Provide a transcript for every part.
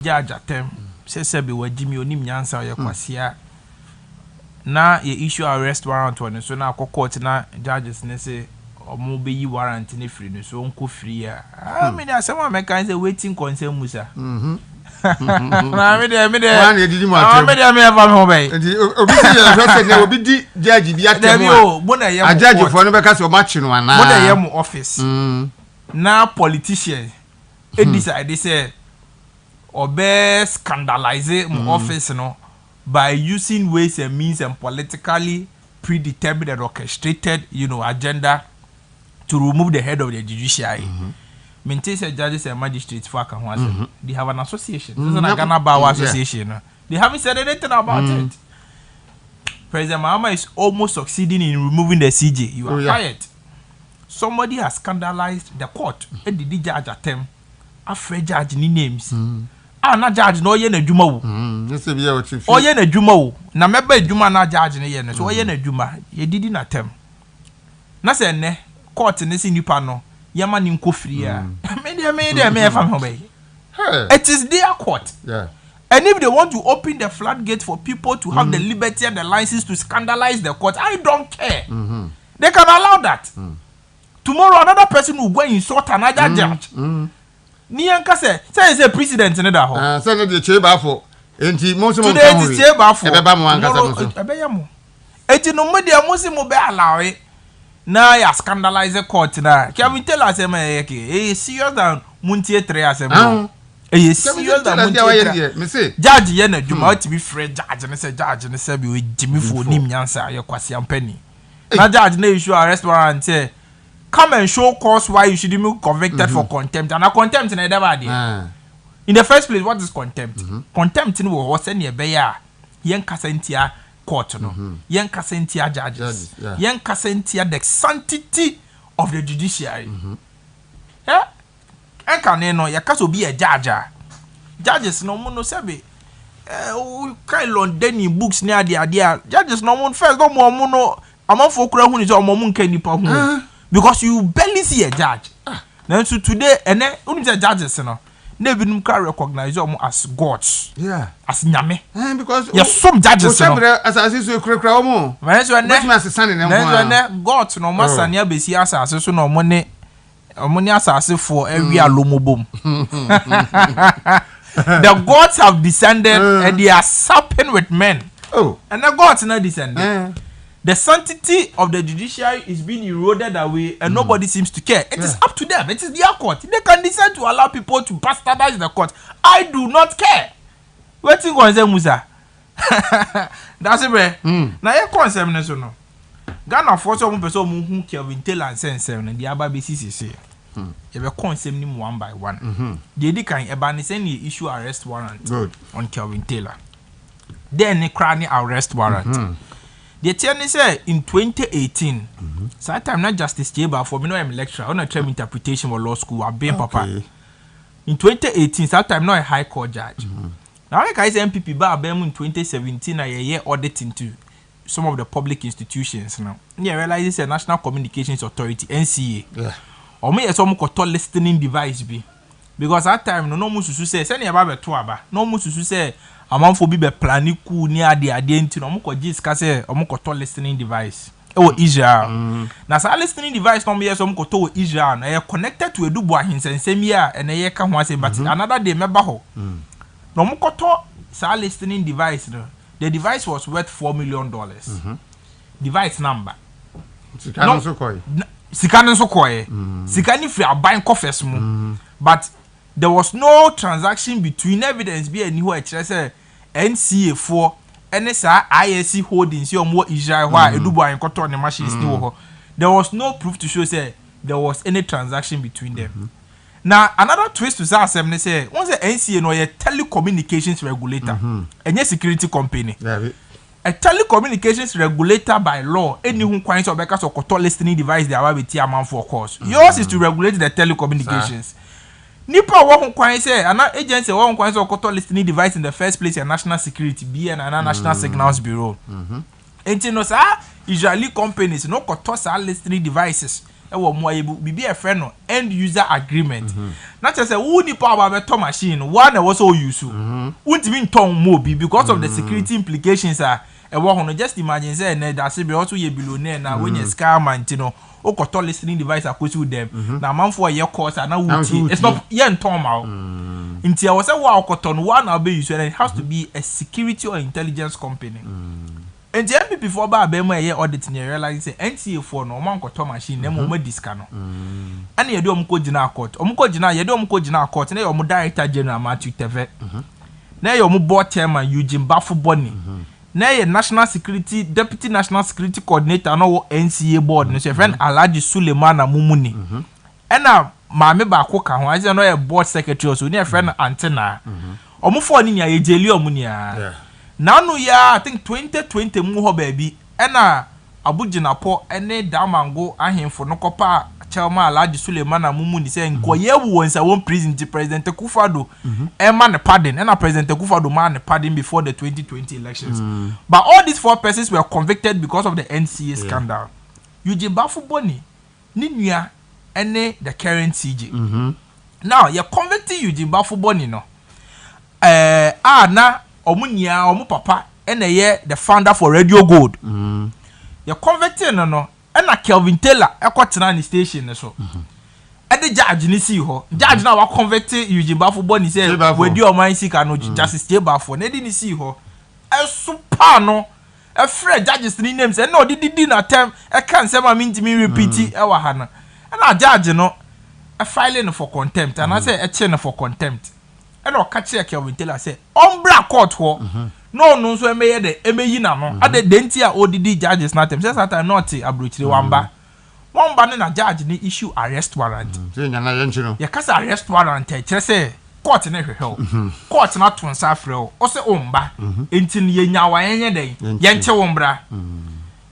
judge atem say be wajimi onim nyansa ye kwasia na ye issue arrest warrant on so na court na judges ne say omo be yi warrant ne free no so onko free ah me dey say one make say waiting concern musa na me dey me ever me obey obi say arrested na obi di judge bi atem a judge for no be ka say o match no ana mo dey yam office na politician e decide say obe scandalize office no by using ways and means and politically predetermined and orchestrated, agenda to remove the head of the judiciary. Maintain judges and magistrates for they have an association. This is a Ghana Bar Association. They haven't said anything about it. President Mahama is almost succeeding in removing the CJ. You are quiet. Somebody has scandalized the court. And the judge attempt afraid judge ni names. Na judge no ye na adwuma wo se bia o chief o ye na adwuma wo na meba adwuma na judge ne ye no so o ye na adwuma ye didi na tem na se ne court ne si nipa no ye ma ni nko free a me fa me be it is their court. And if they want to open the floodgate for people to have the liberty and the license to scandalize the court, I don't care. They can allow that. Tomorrow another person will go and insult another judge. Ni anka say president ne da ho say no dey cheba for enti mo so mo today dey cheba for e be ba mo anka so e be yam enti no mo dey mo si mo be allow na ya scandalize court na can tell us say e serious than muntie 3 asem e serious than muntie me say judge ye na dwuma oti be free judge ne say be we jimi for nim nyansa ye kwase ampani na judge na issue arrest warrant say come and show cause why you should be convicted for contempt. And a contempt in a in the first place, what is contempt? Contempt in was send ye beya, yen casentia court no, yen casentia judges, yen casentia the sanctity of the judiciary. Yeah, and can no, ya caso be a judge. Judges no mono sebe. Kind London books near the idea. Judges no moon first no more mono. Among folk who is on moon can you because you barely see a judge. Then so today, and then only the judges, never can recognize them as gods. Yeah, as nyame. Because yes, some judges. As I see so crowd more. When gods no master near besi as so no money as for every alomo boom. The gods have descended and they are supping with men. Oh, and the gods not descended. The sanctity of the judiciary is being eroded away and nobody seems to care. It is up to them. It is their court. They can decide to allow people to bastardize the court. I do not care. What thing concern Musa? Dasebre. Na ye concern ne so no. Ghana for some person who Kelvin Taylor and sense and the aba BCC. You be concern him one by one. They can ebani send the issue arrest warrant on Kelvin Taylor. Then they cry arrest warrant. The tell say in 2018, that time not justice Jeba for me no am lecturer on a term interpretation for law school I been papa. In 2018, that time not a high court judge. Now like I say MPP ba abem in 2017 a year auditing to some of the public institutions now. Yeah, realize it's a National Communications Authority NCA. Yeah. Or me some ko listening device be. Because that time no mususu say send ya ba beto aba. No mususu say amanfo bi be plani ku ni ade enti no mo ko jiska say o mo ko to listening device e wo Israel na sa listening device no me yes o mo ko to Israel na e connected to edubu ahensensem ya e na ye ka ho ase but another day meba ho no mo ko to sa listening device no the device was worth $4 million device number sikano so koy sikani free aban coffers mu but there was no transaction between evidence be any who say NCA for NSA ISC holdings your more Israel why edubu an koto ne machines ni wo. There was no proof to show say there was any transaction between them. Now another twist to say say once the NCA no a telecommunications regulator any security company. A telecommunications regulator by law any who kwans obeka so koto listening device they are with amount for course. Yours is to regulate the telecommunications. Nipa wo kwan say an agency wo kwan say okoto listening device in the first place and national security be and national signals bureau. Enti no sa usually companies no koto sa listening devices wo mo ayebu bibi e friend no end user agreement na che say wo ni power be to machine one e wo so use untimi nton mo bi because of the security implications e wo hono just imagine say na Dasebre also ye billionaire na when you scam man no o ko listening device akosi with them na manfo ye course na wuti it's not ye nton ma nti I was say wa okoto no one na be use and it has to be a security or intelligence company and the MP before ba abem ye audit ne realize say NTA for no man koto machine na mo diska no ana ye de omko gina court omko gina ye de omko gina court na ye omo director general Matthew Teve na ye omo board chairman Eugene Bafo Boni na ye national security deputy national security coordinator no NCA board no say friend Alhaji Suleiman Mumuni ena maame ba ko ka ho aje no ye board secretary so ne friend Antena omo for ni nya ye jeli omo ni a now no ya I think 2020 mu ho baby ena abugina po ene damango ahemfo no kopa chairman Alhaji Suleiman Mumuni say nko ye wo nsa won prison to President Akufo-Addo man pardon ena President Akufo-Addo man pardon before the 2020 elections but all these 4 persons were convicted because of the NCA scandal Eugene Bafo Boni ni nua ene the current CJ now you convicted Eugene Bafo Boni no na omunia omu papa ene ye the founder for Radio Gold you convicted no ena Kelvin Taylor ekotena ni station so the judge ni si ho judge na wa convict Eugene Bafo Boni say we di o man sika no justice stay Bafo na di ni si ho esupa no e free judges ni names e no di na term e kan say ma mintimi repeat e wa ha na na judge no e filing for contempt and I say e chain for contempt e no ka che Kelvin Taylor say ombra court ho no so emeye de emeyi na no ade denti a odidi judges na tem say satan not abrochire wamba na judge ni issue arrest warrant say nya na yenchi no ya kasa arrest warrant e kire say court na hwehwe court na to nsa frɛ o say omba enti ni yenya wa yenye den yenche wombra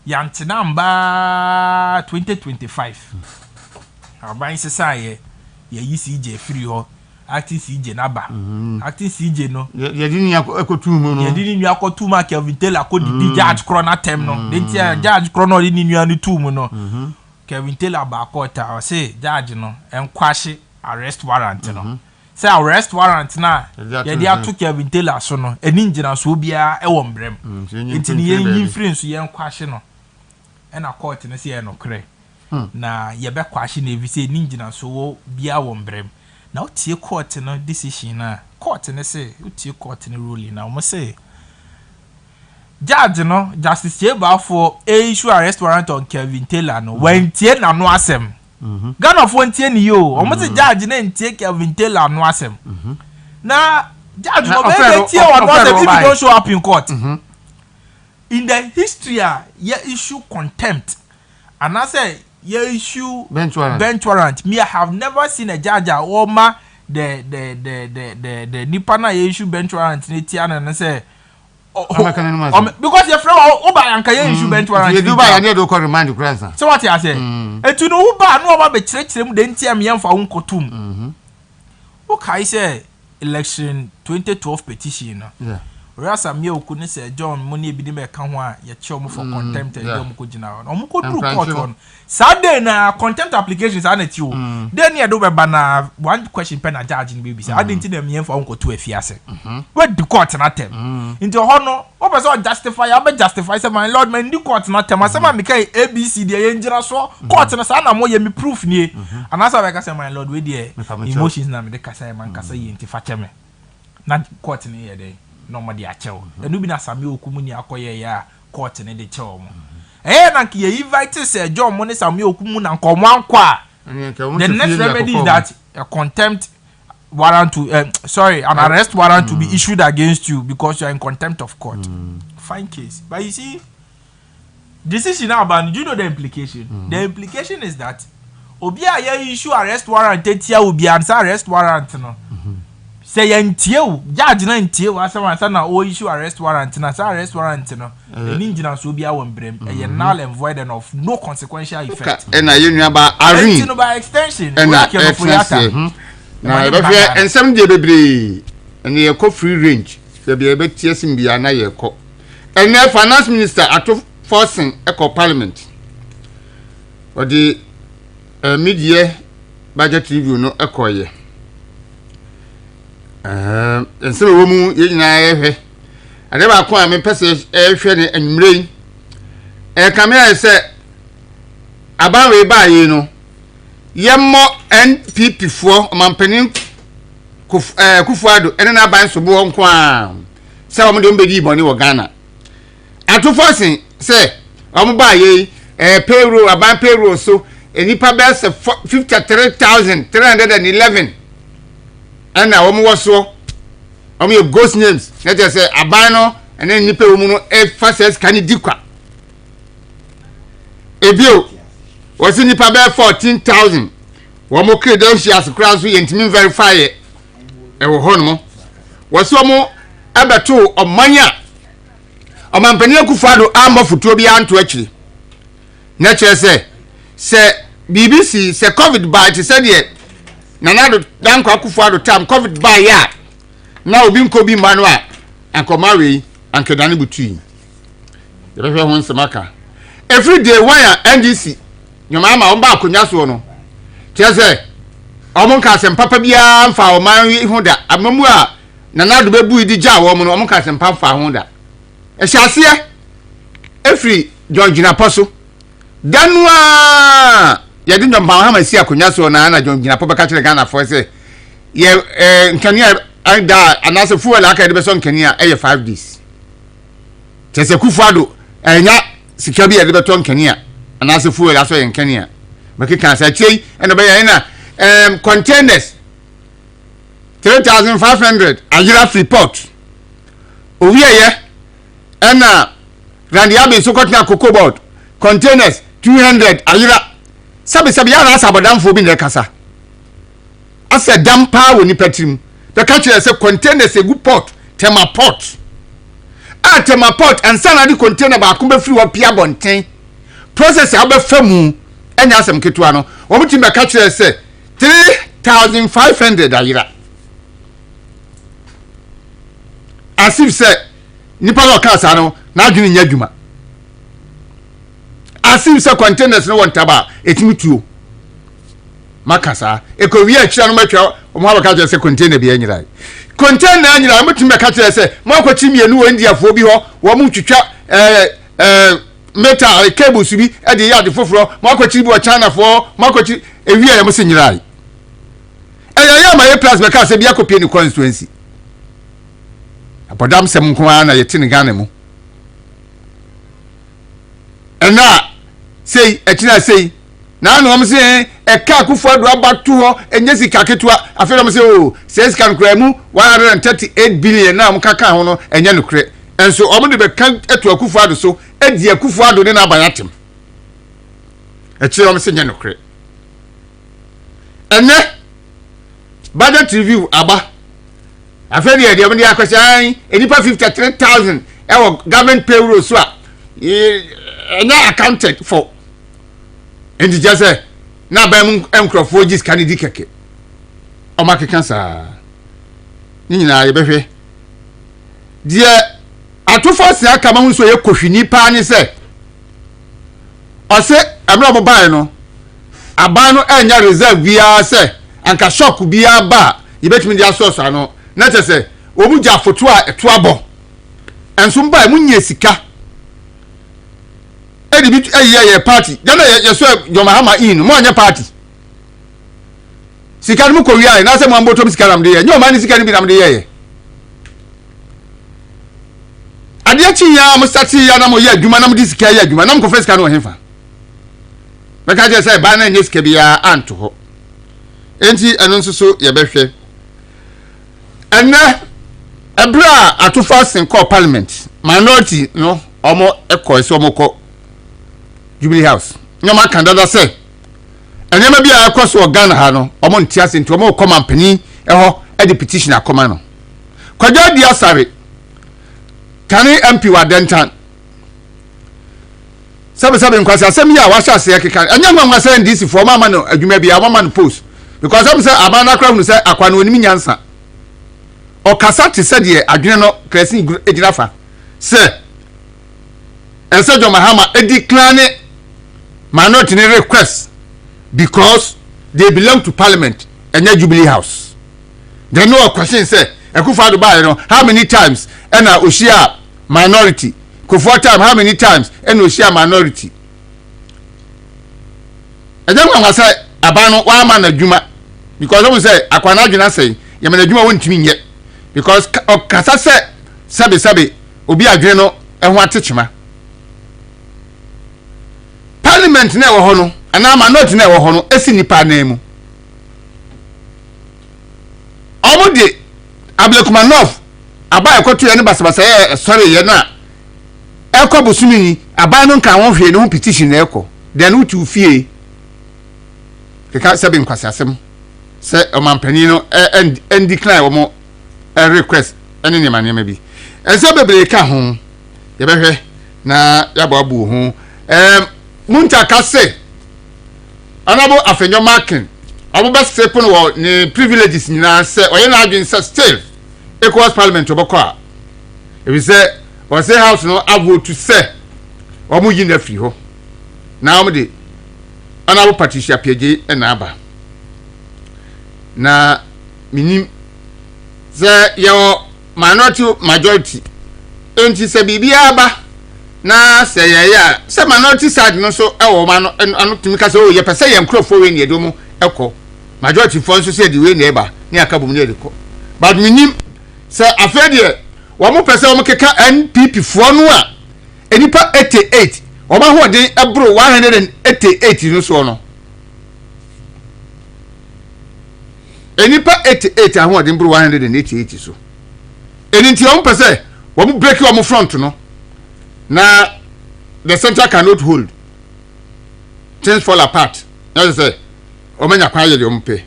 yante na mba 2025 aban sesa ye yi CJ free ho acting CJ naba acting CJ no ye di ni akotu mu no ye di ni akotu ma Kelvin Taylor ko di judge krona tem no den ti judge krona di ni nua ni tu mu no Kelvin Taylor ba court o say judge no enkwahye arrest warrant no say arrest warrant na ye di atu Kelvin Taylor so no eni ngina so bia e wo mbrem enti ni ye nyimfiri nso ye enkwahye no e na court no say e no kre na ye be kwahye na evi say ni ngina so bia wo mbrem na utie court no decision na court ne say utie court ne ruling na mo say judge no justice Bafo issue arrest warrant on Kelvin Taylor no when tie na no asem Ghana for tie ni yo o mo say judge na tie Kelvin Taylor no asem na judge no be tie one no asem if you don't show up in court in the history ye issue contempt and I say you issue bench warrant. Me, I have never seen a judge or ma the Nipana issue bench warrant. And say, because your friend Oba and Kaya issue bench warrant. You do buy a new remind the present. So what I say? And to know Uba no about the church them then tear me for uncotum. Okay, say election 2012 petition. Yeah. Whereas I'm here, couldn't say John money be the can ya chum for contempt and Yom Kujina. Omuko court on Saturday na contempt applications are at you. Then you do banana one question pen a judge in BBC. I didn't see them here for Uncle to a fiase. What the court not them? Into honor, what was all justify? I may justify some my lord, man, the court not them. Some make ABC, the angel so court and a son, I'm more me proof near. And as I say, my lord, with the emotions na me the Kasa man Kasa into Fatame. Not court in here day. Normally a chow. And you be na Samuel Kumuni akoye ya court in the chow. Na ki ye invite say John Money Samuel Kumuna and come one kwa. The next remedy is that a contempt warrant to an arrest warrant to be issued against you because you are in contempt of court. Fine case. But you see, decision now about you know the implication. The implication is that Obia ye issue arrest warrant tetia Obi answer arrest warrant no. Say yentie judge na ntie asama na o issue arrest warrant na say arrest warrant no eni ngina so bia wombrem e null and void and of no consequential effect na yenua ba arin no by extension na be fe ensem de bebre ene ye ko free range se bia be tie sim bia na ye ko ene finance minister ato forcing eco parliament odi media budget review no ekoye ense wo mu ye nyina ehwe ade ba ko a me pese ehwe ne anwumre kamera se abanwe ba yi no yemmo NPP fo mampanin kufuado ene na ban so bo nko a se wo de mbedi boni wo Ghana atofosin se wo ba yi payroll aban payroll so enipa be se 53,311 ana wo mo so wo me ghost names na je se aban no ene nipa wo mu no fa ses kan dikwa ebio wasi nipa be 14,000 wo mo credentials cross we yentimi verify wo ho no wasi wo mo abeto omanya omampani akufado amba futuo bi anto akiri na chere se BBC se covid by te said ye nanado danko akufado time covid by ya na obi nko bi manwa ankomawe ankedane butui yebehwe ho nsemaka every day wire NDC nyoma ama omba akonya so no tiese omonka se mpapa bia mfa o man hu da amamu a nanado bebu idi ja wo no omonka se mpapa hu da ehyasie every John Gina Poso danwa ya di nyoma ha ma si akonya so na John Gina Poso ka kire Ghana for say ye nkania anda anase fuel aka de be so nkania 5 days tiese kufuado enya sika bi ya de beto nkania anase fuel aso ye nkania makika sa chei eno be ya na containers 3,500 Agyei report owie ye ena randia be so kotna cobalt containers 200 Agyei sabe ya na sabodamfo bi ne kasa asa dampa woni patrim the country say containers egu port tema port tema port and sana di container ba ko be free wa pia bonten process a be famu enya asem ketua no wo muti be catch say 3,500 Agyei asif say nipa lo ka sa no na adwene nya dwuma asif say containers no wontaba etimi tuo makasa ekowi akira no matwa o mo ha ka say container bi anyira container anyira muti be catch say mo akwachi mienu wo ndiafo bi ho wo mu twitwa metal cables bi e de yard foforo mo akwachi bi o China fo mo akwachi ewi ya mo se nyira ya ma ye plus be ka say bi akopie ni constituency apodam sem nko ana yeti ni Ghana mu ena sei ekina sei na no am say e ka kufuado abatu ho enye sika ketua afero am say o say sika nkra mu 138 billion na am kaka ho no enye nokre enso omo de be kan etu akufuado so edi akufuado ne na abayatem ekire am say enye nokre ene budget review aba aferi e de am de akwashan enipa 53,000 ewo government payroll so a enye accounted for endi jase na ba mu enkrofo gis kanidi keke o makeka sa ni nyina ye behwe die atofo se aka ma hu so ye kohwini pa ni se o se amra mo bae no aba no enya reserve bia se anka shock bia ba ye betimi dia source ano na tese omu ja foto a eto abo enso mba mu nya sika edi bit ye party dana ye so John Mahama in mo anya party sika mu ko wi na se mo amboto mi sika ram de ye nyo ma ni sika ni bi ram de ye ade chi ya mo stati ya na mo ye adwuma na mo di sika ya adwuma na mo ko fa sika no henfa be ka je say ba na nye sika bi ya anto ho enti eno nso so ye behwe ena ebra atofa sin call parliament minority no omo ekọ omo ko Jubilee House nyoma kandada say enyema bia ekoso Ghana ha no omo ntiase nti omo ko mampani eho e petition akoma no kwaja dia sare kani MP wa dentan sabe nkwase asem ya wa hya se keka enyama nwa say NDC for mama no adwuma bia mama no post because am say abana kra hu say akwa no onimi nyansa o kasa te say de adwene no kresin ejirafa say ense John Mahama e decline minority request because they belong to parliament and Jubilee House. There no question say Akufo-Addo buy no how many times and Oshia minority Kufuor time how many times and Oshia minority. And then when say abano wa man adwuma because someone say akwana adwuna say ye man adwuma wontimi nye because okasa say sabe obi adwene no ehwo atechema parliament na ewo ho no ana minority na ewo ho no esi nipa na emu omudi Ablekumanov aba ekoto ye ne basabasa sorry ye na ekobusumi aba no nka ho hwe ne ho petition na ekọ then utu fie keka sabe nkwasasem se omampani no and decline wo request ene ne manema bi ense bebre ka ho ye behwe na yababu ho munta ka se anabo afenyo marking abo be step no wo ne privileges nyina se oye na adwen se still equals parliament oboko a e bi se o se house no avo to se o mu yin afri ho na o de anabo Patricia Agyei na aba na minim ze yo minority majority enti se bibia aba na se ya se minority side no so ewo ma no anu timi ka se o ye pese ye nkrofo we ne edomu ekọ majority for so se di we ne eba ni akabum ne ediko but minim se afede wo mo pese wo mo keka NPP fo no a enipa 88 wo ma ho den ebro 188 no so no enipa 88 ahụ dị mburu 188 so enti o mpese wo mu break wo mu front no na the center cannot hold things fall apart na say o menya kwa yele o mpe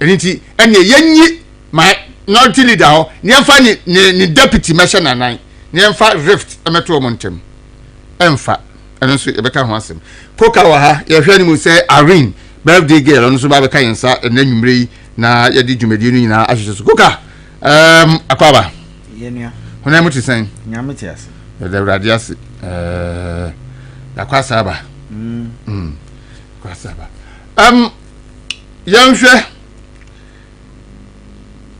enti ene yenyi minority leader ho ne emfa ni deputy measure na nan ne emfa rift emeto o montem emfa eno so ebeka ho asem poka wa ha ye hwe ni mu say Irene birthday girl ono so ba beka yensa enanwumre yi na yadi dwumadi no nyina ahyeso koka akwaba yenia hona muti sen nyameti ase da uradi ase akwasa ba kwasa ba yanhwe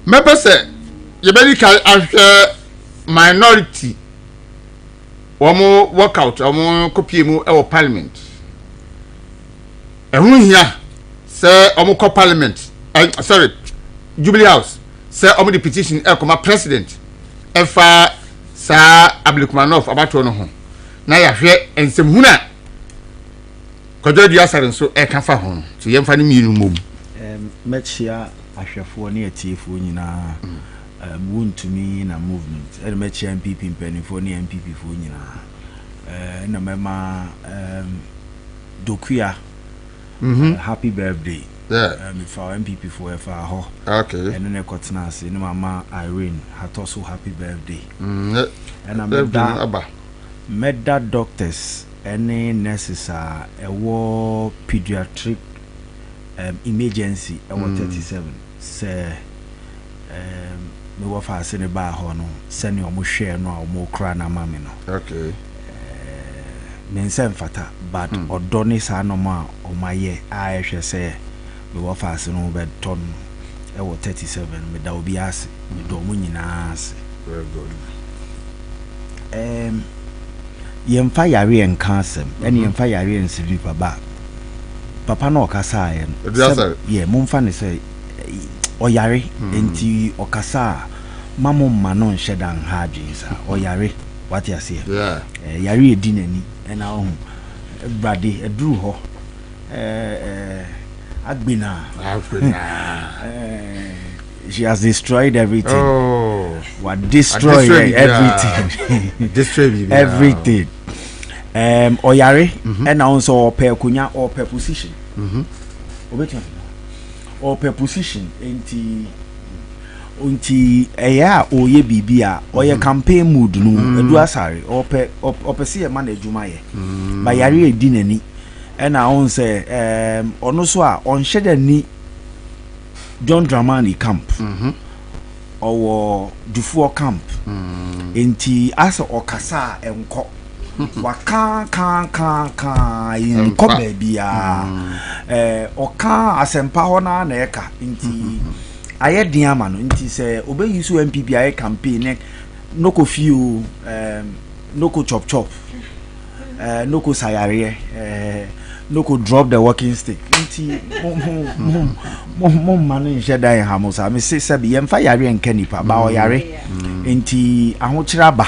mepese yebeli ka ahwe minority omo workout omo kopie mu e wo parliament ehun hia se omo ko parliament sorry Jubilee House say omo the petition ekoma president efa sa Ablekumanov abato no ho na ya hwe ensem huna kododi asare nso eka fa ho so yemfa ne mienu mom mechia ahwefo ne atiefo nyina wontumi na movement mechia MPP mpanifo ne MPP fo nyina na mema dokuya happy birthday. Yeah. For MPP for FA. Okay. And then I got Nancy, no Mama Irene, had also happy birthday. And I met that doctors, any nurses are a war pediatric emergency, I was 37. Say, me wa fa se ne ba ho no, se ne omo hwe no a omo kra na mame no. Okay. Me nsem fata, but odoni sa no ma o maye a hwe se me wa fa se no be ton e wo 37 me da obi ase me do mo nyina ase. Very good. Yemfa yare en kansem ene yemfa yare en silipa ba papa na okasa ye no ye momfa ne se oyare enti okasa mamo mano nhyedan ha adwinsa oyare what you say yare edi nani ena ho brade eduru ho agbina she has destroyed everything. Oh, what destroyed everything. Destroyed everything. Oyare and also per kunya or per position. Or per position unti eya oye bibia or your campaign mood no edu asare or per see a man ejumaye by yare dinani and I on say ono so a on shede ni John Dramani camp or Dufour camp enti asa okasa enko waka ka in kobe bia oka asempa ho na eka nti aye diama no nti se obe use MPP aye campaign no ko fiu no ko chop no ko sayare no ko drop the walking stick nti mom man nhye dan hamosa me se be yemfa yare enka nipa ba o yare nti ahokyira ba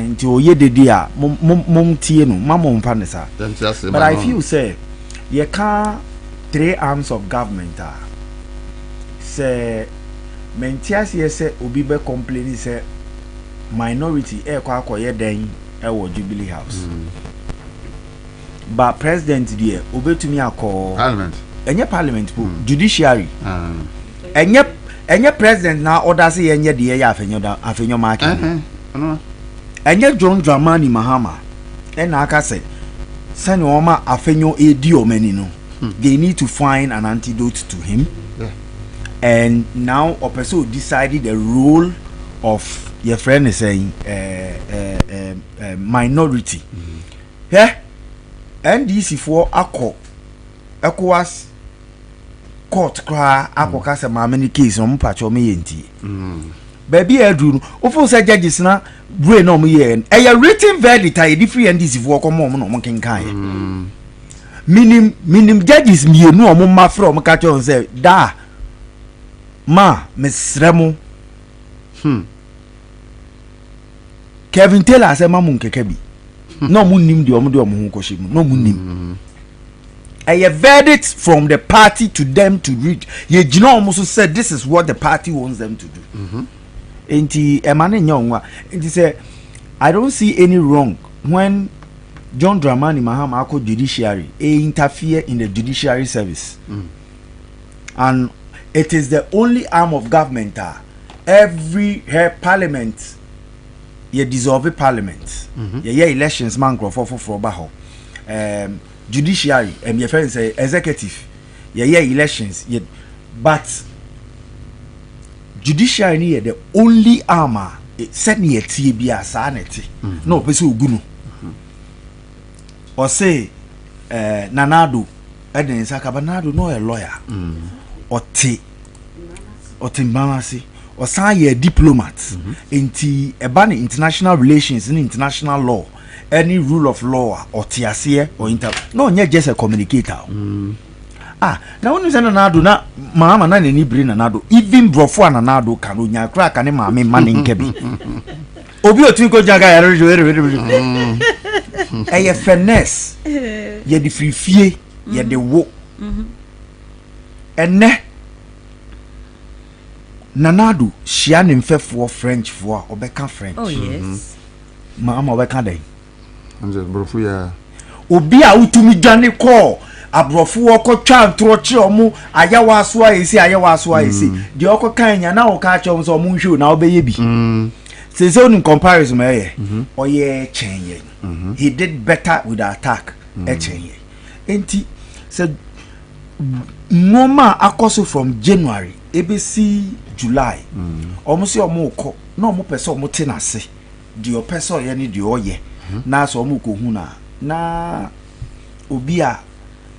nti oye dedi a mom tie no mamom fa ne sa but I feel say ye can 3 arms of government say mentias ye say obi be complain say minority kwa akoye dan wo Jubilee House but president there obetumi akọ parliament enye parliament po judiciary enye president na order say enye de ya afenyo mark enye John Dramani Mahama na aka say sani oma afenyo edi omani no they need to find an antidote to him and now a person decided the role of your friend is saying minority NDC for ECOWAS court cry akokase ma many case on pacho me yenti baby edru ofo say judges na brain no me yen e written verdict I different NDC for come on no kenkan minim judges mienu o ma from ka cho say da ma mesremo Kevin Taylor say ma mun keke bi no munim de omo hu koshim no munim a verdict from the party to them to read ye gina almost said this is what the party wants them to do enti emane nyonwa enti say I don't see any wrong when John Dramani Mahama ako judiciary interfere in the judiciary service and it is the only arm of government every parliament ye dissolve parliament ye elections man crop for baho judiciary ye friend say executive ye elections ye but judiciary ni the only arm set ni tie bia sa na ti no pese ogunu or say nanado eden saka banado no a lawyer oti mbanasi or say a diplomat into a international relations in international law any rule of law or tiasie or no just a communicator now when you say nanado na mama na ni brain nanado even brofo nanado can onya kra kan ma me man nkebi obi otu ko jaga ya eye fairness ye di frifie ye de wo enne nanado shia ne mfefo French fo obeka French oh yes mama obeka dai anje brofu ya obi a utumi dwane call abrofo okotwa ntrochi omu ayawa aso ayesi de okokan nya na oka cha omu so omu nhwe na obeye bi say on comparison oye chenye he did better with the attack chenye enti said noma akoso from January ABC July almost omu ko na omu pese omu tenase de opese oye ni de oye na so omu ko hu na obi a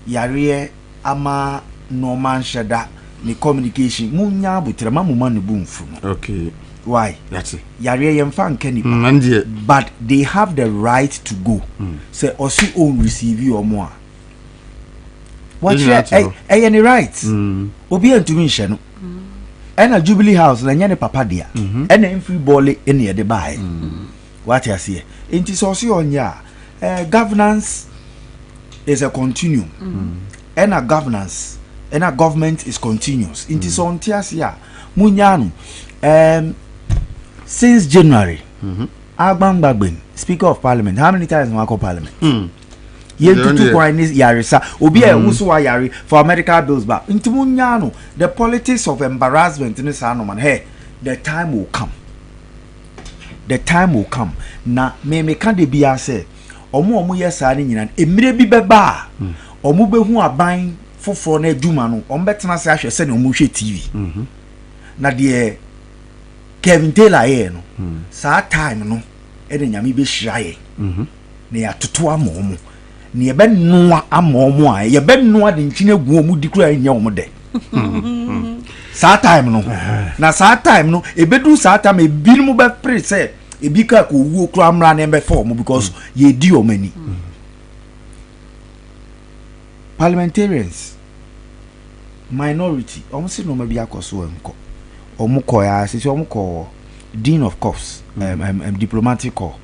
yare ama normal shada ni communication munya abutre mamuma ne bumfu okay why that's it yare yemfa nkani but they have the right to go say osi own receive you omo a what you any right obi antumi nhye no ena Jubilee House na nyane papa dia ena free ball ene ye de bae what you see enti so osi onya governance is a continuum ena government is continuous enti so ontiasia munyanu since January Agbangbagben Speaker of Parliament how many times we call Parliament ye tutu kwa ni yarisa obi e wuso wa yari for medical bills ba nti munyanu the politics of embarrassment ni sa no man hey the time will come na me kan de bia say omo yesa ni nyina emire bi beba omo behu aban foforo na aduma no omo betena se ahwe se na omo hwe TV na de Kevin Taylor no sa time no e de nyame be hiraye na ya toto ama omo na ye be noa ama omo a ye be noa de nchine gu omo di kura nya omo de saa time no na saa time no ebedu saa time ebi mu be pre say ebi ka ko wu kura mra na be for omo because ye di omo ni parliamentarians minority almost no maybe akoso enko omuko ya sisi omuko dean of corps diplomatic corps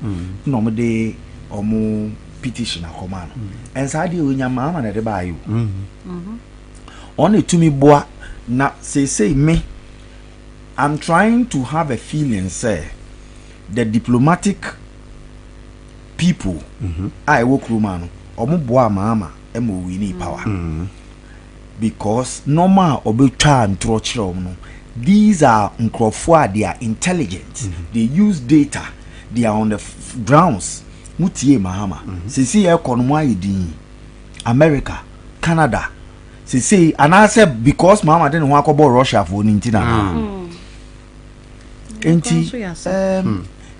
no mo de omu petition akoma no and sa de onya mama na de ba ayo on etumi boa na say me I'm trying to have a feeling say the diplomatic people I work room omu boa mama emo we need power because normal obetwa antro kire no these are nkrofo they are intelligent they use data they are on the grounds mutie mahama sisi economy ayedin America Canada sisi anase because mahama den ho akobo Russia for nintina enti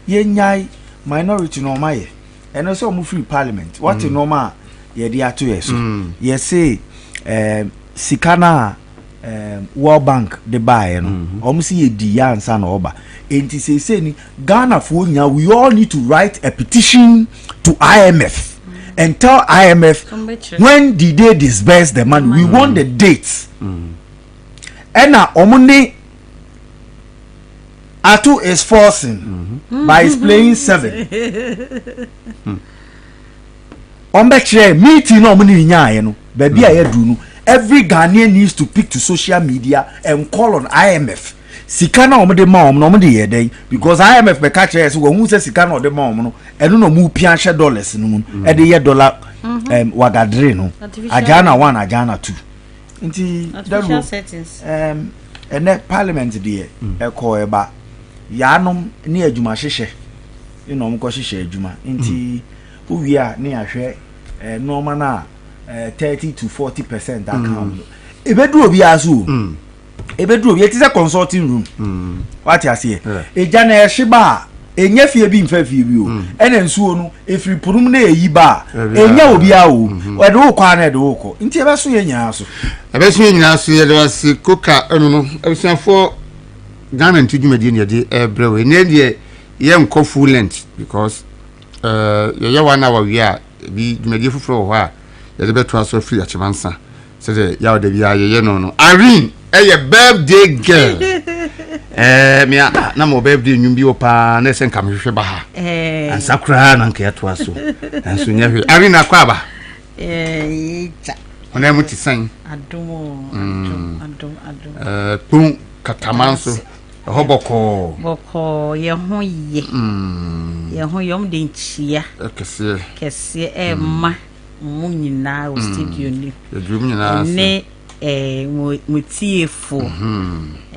yenyai minority no maye eno so mu free parliament what normal ye dey ato yeso ye say sikana World Bank de buy no almost ye di ansa na oba enti say ni Ghana for nya we all need to write a petition to IMF and tell IMF when did they disburse the money we want the dates and na omuni Atu is forcing by explaining 7 Ombeche meeting no omuni nya no baby aye du no every Ghanaian needs to pick to social media and call on IMF. Sikana omde ma omno omde yeden because IMF be catch us we hu say sikana ode ma omno eno no mu pia hye dollars no mu e de ye dollar wagadre no ajana 1 ajana 2 nti artificial settings ene parliament de e ko e ba yanom ne adwuma hyehye ino mko hyehye adwuma nti uwia ne ahwe normal na 30 to 40% account. Ebedu obi aso. Ebedu obi eti se consulting room. What you say? Eja na eheba enye fie bi mfa fie bi o. Ena nsuo no efiri purum na eyi ba. Enye obi a o. We do kwa na de wo nti ebeso ye nya aso. Ebeso ye nya aso ye de wase koka enu no. Ebusanfo Ghana ntudwumadi ne de ebrewe. Ne de ye nko full length because ye wana wa wi a bi dwumadi fufuro ho a the better so free at Chimansa. Said yaw de bia ye no. Irene, a birthday girl. Me na mo birthday nyum bi opa na sen kam hwehwe ba ha. And sakra na nke to aso. And so nya hwe. Irene akwa ba. Ona mu ti san. Adum. Pun katamanso. Boko ye ho ye. Ye ho yom de nchia. Kese ma munyina o studio ni ne mutiefo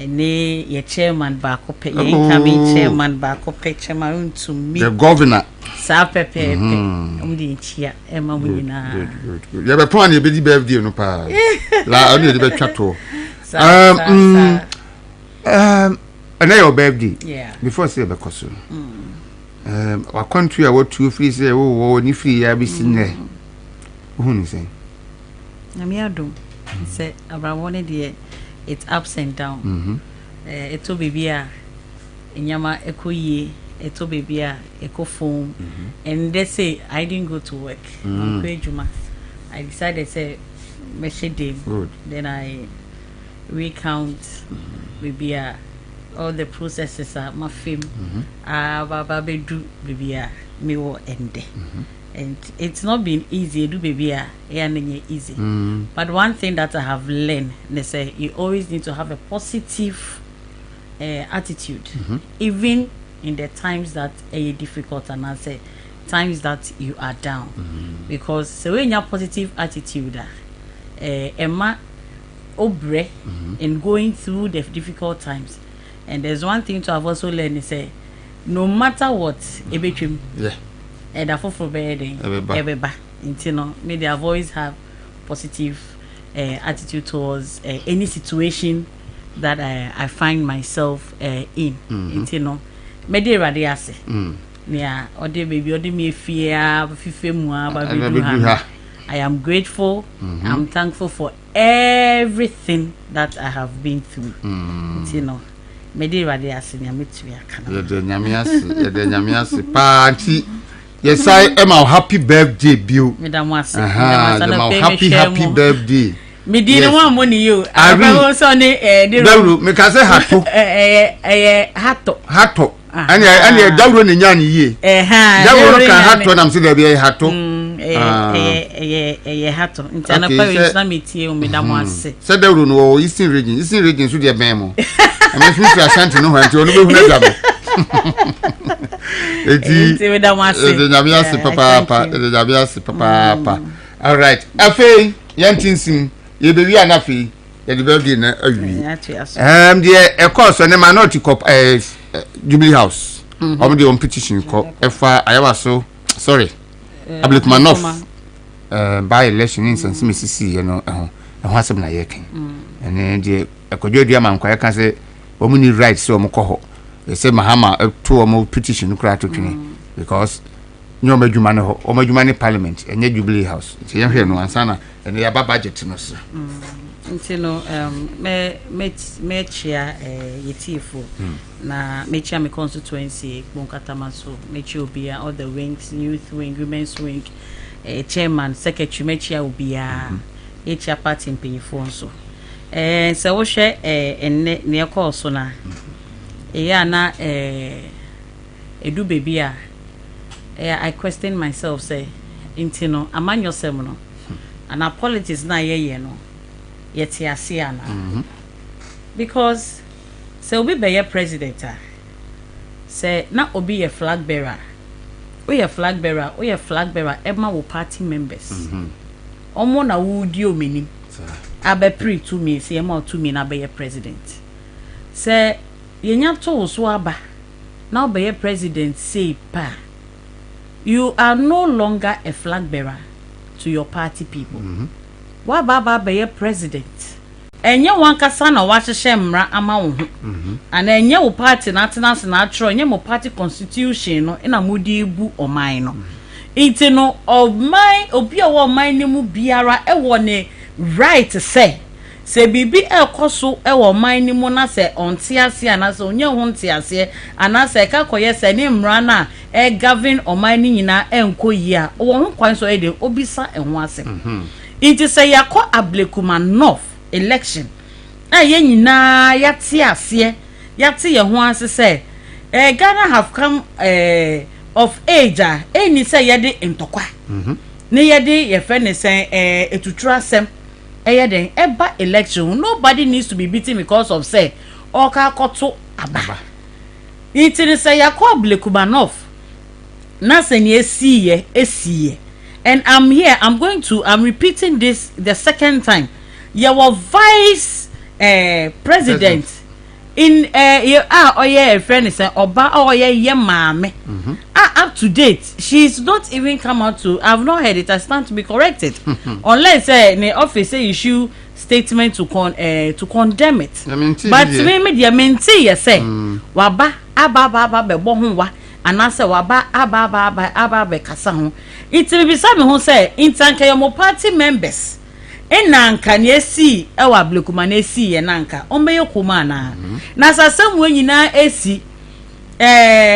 ne ye chairman ba ko pe ye incoming chairman ba ko pe chairman to me the governor sa pepe umdi chia e ma munyina ye be plan ye be di birthday no pa la onu de be twato and your birthday before say be koso our country our two free say wo ni free ya bi sinne who ni say Namiado say abrawone de it's ups and down eto bibia enyama ekoyie eto bibia ekofom and they say I didn't go to work I decided say me good then I recount bibia all the processes are my film baba bedu bibia me wo ende and it's not been easy do baby easy but one thing that I have learned they say you always need to have a positive attitude even in the times that are difficult and I say times that you are down because so when you have positive attitude Emma obre in going through the difficult times and there's one thing to have also learned is say no matter what and for everybody maybe I've always have positive attitude towards any situation that I find myself in maybe radiase nea ode baby ode me fia fife mu aba bedu ha. I am grateful. I'm thankful for everything that I have been through. You know, me dey rade asenya metu ya kana. Ye de nyame ase party. Yes, I am a happy birthday, Bill. Madam was happy birthday. Me didn't want money you. I was on the me can say hato. Hato. And a double in yan ye. Double can hato, and I'm still a hato. Hato. And a parish summit here, Madam was said the room or Eastern region should be a memo. And my future Ashanti no one to know. Papa. All right. Afi, yantinsin. Ye be wi anafi. Ye the birthday na awi. Dear a course on the minority cop Jubilee House. The on petition cop efa ayawa so sorry. Ablik Manoff by election in San Mississippi, you know, and what's na yekin. And then the akodwo dia man kwa kan say omuni rights so omko. They say Mahama to a petition to twin because no majumane ho o majumane parliament and Jubilee House. It's here no ansana and they have budget no sir. No me chia yetifo na me chia me constituency Bonkatama so me chia obia all the wings, youth wing, women's wing, chairman, secretary me chia obia chia party mpanyifo so so wo hwe ne call so na na edu baby I question myself say intino aman yourself no and our politics na ye no yet na because say obi be president say na obi a flag bearer we a flag bearer emma wo party members omo na wo di omeni abe pre to me say emma to me na be president say yenya to so aba now be president say pa you are no longer a flag bearer to your party people wa baba be president enye wankasa na wa hye mra ama wo ho ana enye wo party na tenance na atro enye mo party constitution no ina mudi bu oman no iti no oman obi a wo oman ni mu biara e wo ne right say se bibi ekoso e wo man ni mu na se onte ase ana se onye ho nte ase ana se ka koye se ni mra na e govern o man ni nyina enkoyi a wo ho kwan so e de obisa enho ase it is say yakọ Ablekuma North election ye nyina yate ase yate ye ho ase se Ghana have come of age any say ye de ntokwa ne ye de ye fe ne se etutura asem then eba election nobody needs to be beaten because of say oka koto aba it is say yakọ Ablekuma North na se ne esiye and I'm here I'm repeating this the second time your vice president in a friend say oba ye mame up to date she's not even come out to I've not heard it I stand to be corrected unless the office say issue statement to condemn it but me the menti say waba aba be bo ho wa anase waba aba be kasa ho it will be some who say intanka your party members enanka ne esi e wa Ablekuma na esi ye nanka ombe kuma na sasem nyina esi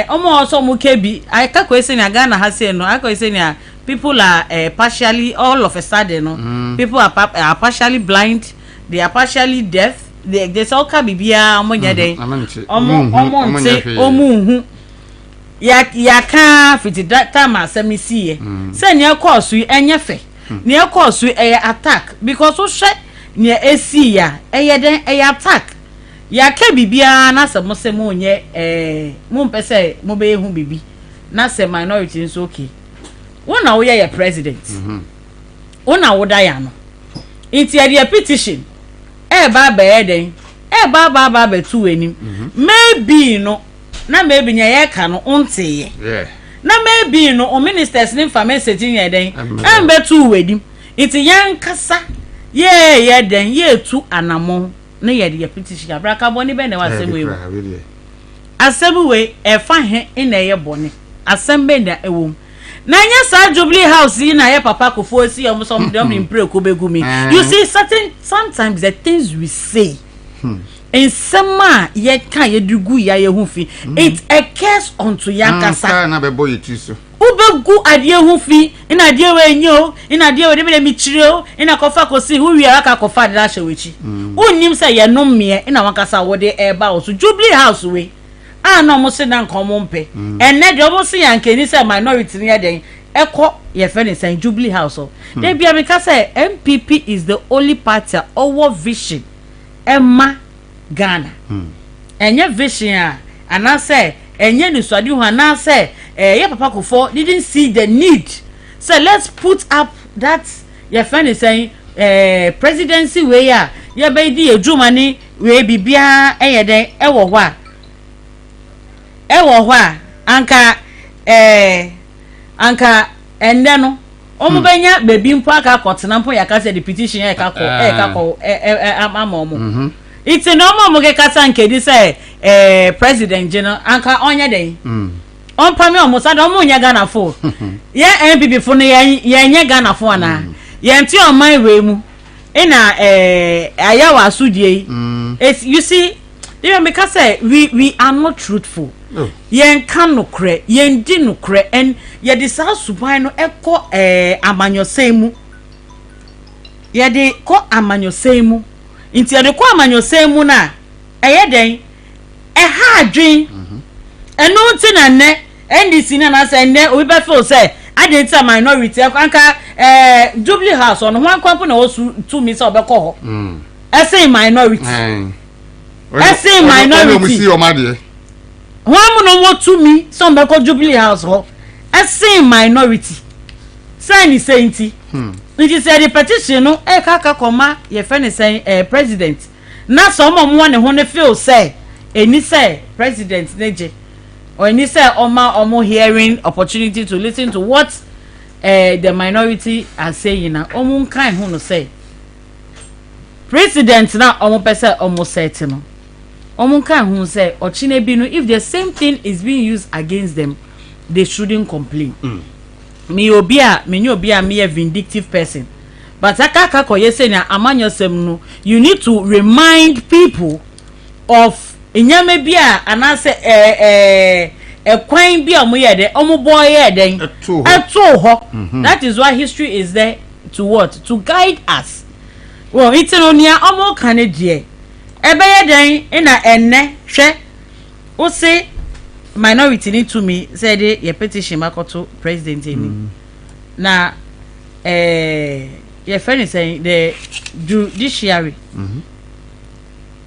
omo oso mu kebi aka ko esi na Ghana ha say no aka esi na people are partially all of a sudden no people are partially blind they are partially deaf they all ka bibia omo nya den omo nte omu ya ka fiti time asem si ye say ne course enye fe ne course attack because so hwe ne esi ya den attack ya ka bibia na asem onye mo mpese mo be hu bibi na se minority nso okay wona wo ye president wona wo da ya no inti ya petition ba den ba be tu enim maybe no na maybe nya ye ka no onte na maybe no o ministers ni fa message nya den be tu wedim inti yan kasa ye den ye tu anamo na ye petition abraka boni be na wasem we asem we e fa he na ye boni assemble na ewom na nya sa Jubilee House yi na ye papa kofo si am some dem impre ko begumi. You see sometimes the things we say in sema ye kan ye dugu ya ye hu fi it occurs unto yankasa na be boy ti so ubegu adie hu fi ina adie we nyo ina adie we de mi chire ina kofa kosi hu wi aka kofa de ahye wechi unnim say ye no me ina wankasa wo de eba wo so Jubilee House we no mo se na nkomo mpe enne de mo se yankeni say minority ne den eko ye fe ne say Jubilee House they bia me ka say MPP is the only party over vision Emma Ghana enye vision and say enye ni swadi hu na say ye papa kofo didn't see the need, so let's put up that your friend is saying presidency way ya ye be di ejuma ni we bibia eye den ewo hɔ a anka ende no omo benya bebi mpo aka kotena mpo ya ka say the petition ya ka ko amamomo it's no mo ke kasa nke di say president general anka onye den on pami omo sa do mo nya Ghana fo ye MPP fo no ye nya Ghana fo na ye nti on my way mu ina ayawa asudie you see you make us say we are not truthful. Yen kan no kre yen di no kre and ye de sa suban no ekọ amanyosem mu ye de kọ amanyosem mu nti ye de kọ amanyosem mu na eye den ha adwen eno nti na ne NDC na say ne obi be feel say identity minority anka Jubilee House on one kwampo na osu to me say obekọ ho say minority say minority one no want to me some be called Jubilee House ho say minority sign is saying it is the petition no kaka koma ye fe ne say president na some mo ne ho ne feel say eni say president neje or eni say omo hearing opportunity to listen to what the minority are saying na omo kan ho no say president na omo pese omo set no Omunka who say Ochinebinu, if the same thing is being used against them, they shouldn't complain. Me a vindictive person. But akaka ko yesenya amanyo semnu, you need to remind people of inyame bia anase kwan bia mo yede omo boy yede eto ho. That is why history is there to what? To guide us. Well, it's no near omo kanedie. Ebeye den ina enne hwe o se minority need to me say the your petition makoto president ni na your friend is saying the judiciary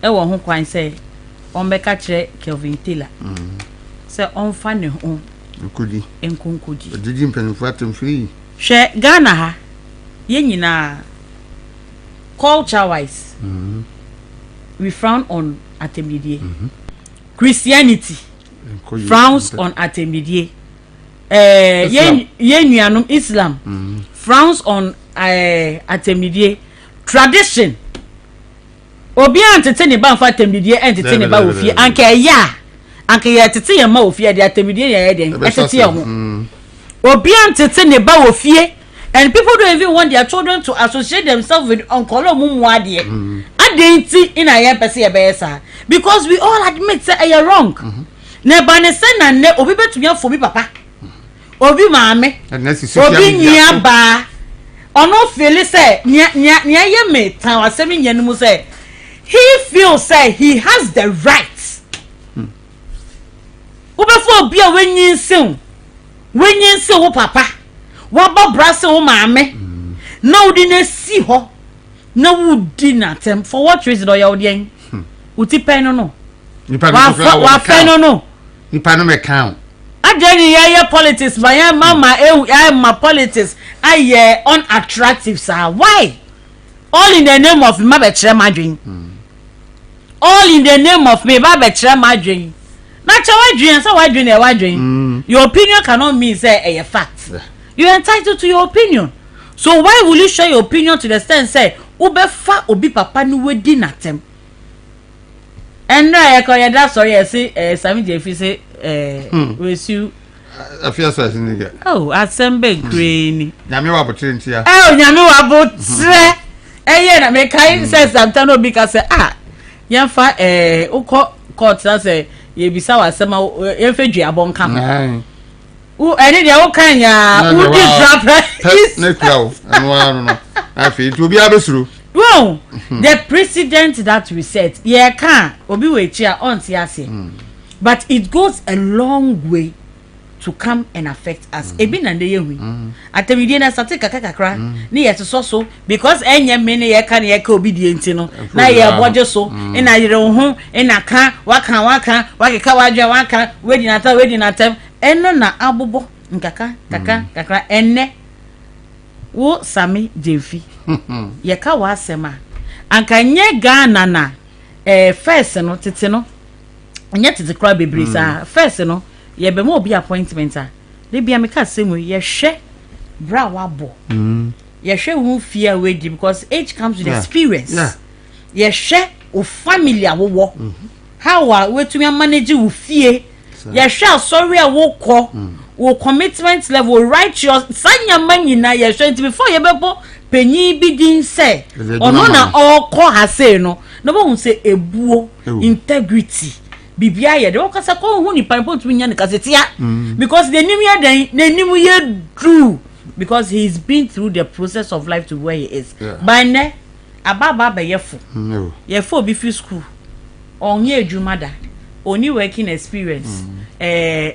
wo ho kwan say on be ka kire Kelvin Taylor say on fa ne ho nkudi odidi mpanifo atemfiri hwe Ghana ha ye nyina culture wise we frown on atemidie. Christianity frowns on atemidie. Yenuanum Islam frowns on atemidie. Tradition obi antete ne ba mfa atemidie entete ne ba ofie anka ya tete ye ma ofie de atemidie ye den etete ye ho obi antete ne ba ofie. And people don't even want their children to associate themselves with Uncle Mumwadi. Adenti in a year per because we all admit say you're wrong. Nebane sen and ne obi bet me for me papa. Obi mame. Obi nya ba. Ono feel say nya ye me tan wasemi nya numu say he feels say he has the right. Obefo obi a wenyin se wo papa. Waba brase wo maame na wudi na si ho na wudi na tem for what reason or your den uti pen no nipa no nipa no me count ajeni ye politics ba ya mama ma politics aye unattractive sir. Why? All in the name of me ba kire madwen all in the name of me ba kire madwen na che wadwen say wadwen e wadwen your opinion cannot mean say a fact. You are entitled to your opinion. So why will you share your opinion to the extent say ubefa obi papa ni wedi natem? And na e ko ye da sorry e say Sami Jefi say we su afiasa siniga oh assemble green nyame wa botrenti ya nyame wa botre na me kai say sometimes no because yemfa ukọ court na say ye bisa wa asema yemfa dua bonka eni de wo kan ya wo di drop ne krawo anu no afi to bi abesuru wow the precedent that we set ye kan obi we chi a on ti ase but it goes a long way to come and affect us ebi na dey yehu atemidie na sate kakakakra ni yesoso because enye me ne ye ka ne ye ka obedient no na ye boje so ina yire ho ina ka waka wakeka waja waka wedi na tem eno na abobo nkaka kakra enne wo sami jefi ye ka wa asema anka nye Ghana na first no tete no nye tete kra bebre sa first no ye be mo obi appointment de bia me ka semu ye hwe bra wabo ye hwe hu fear we di because age comes with experience ye hwe o family awowo how wetumi manage wo fie ye hwe sorry awoko wo commitment level righteous sanya manyina ye hwe before ye bebo penyi bi din say ono na okọ ha say no bo hu say ebuo integrity bibia ye de okasa ko hu ni pipe to nya ne kasetia because the nim ye den the nim ye true because he's been through the process of life to where he is by ne ababa be ye fo bi fi school onye ejumada oni working experience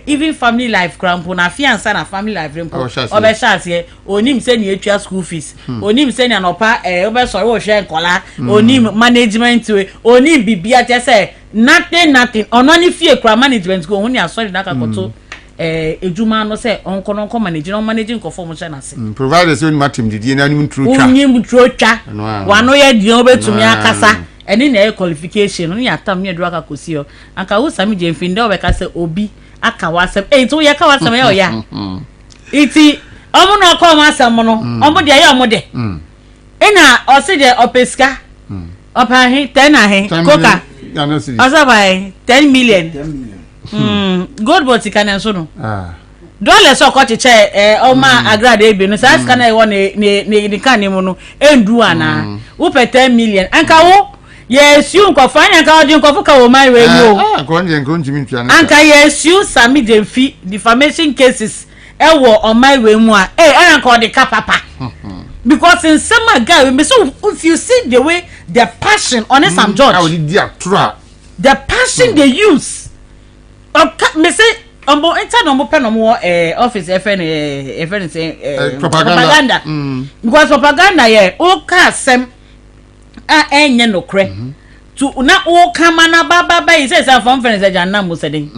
even family life crampo na fiança na family life rempo obe chance onim se ni etua school fees onim se ni anopa obe sorry wo hwe nkola onim management we onim bibia te say nothing ono ni fie kra management go huni asori na kakoto ejuma no say onko managing ko form chana se providers when matim didi na nim true twa onim true twa wano ye di obetumi akasa eni na qualification no ya tam ne dura ka kosi o anka wo sami je mfinde obeka se obi aka wasem to ye ka wasem ya o ya iti omo no ko ma asem no omo de ya omo de ena o se de opeska opa he 10 ahe koka asabai 10 million gold bot kan so no dole so ko cheche o ma agrade ebi no sa ska na e wo ne kan mu no endu ana wo pe 10 million anka wo yes you ko fanya ka odi ko fuka wo mai we mo ko nje ko ntimi ntwa na anka yes you sami demfi defamation cases e wo on my we mu a anka odi ka papa because in some guy we so if you see the way the passion on some judge the passion they use me say ombo enter no mo pe no mo office FN say propaganda because propaganda o ka asem enye no kre to na o kama na baba yi say from friends jandam mo say den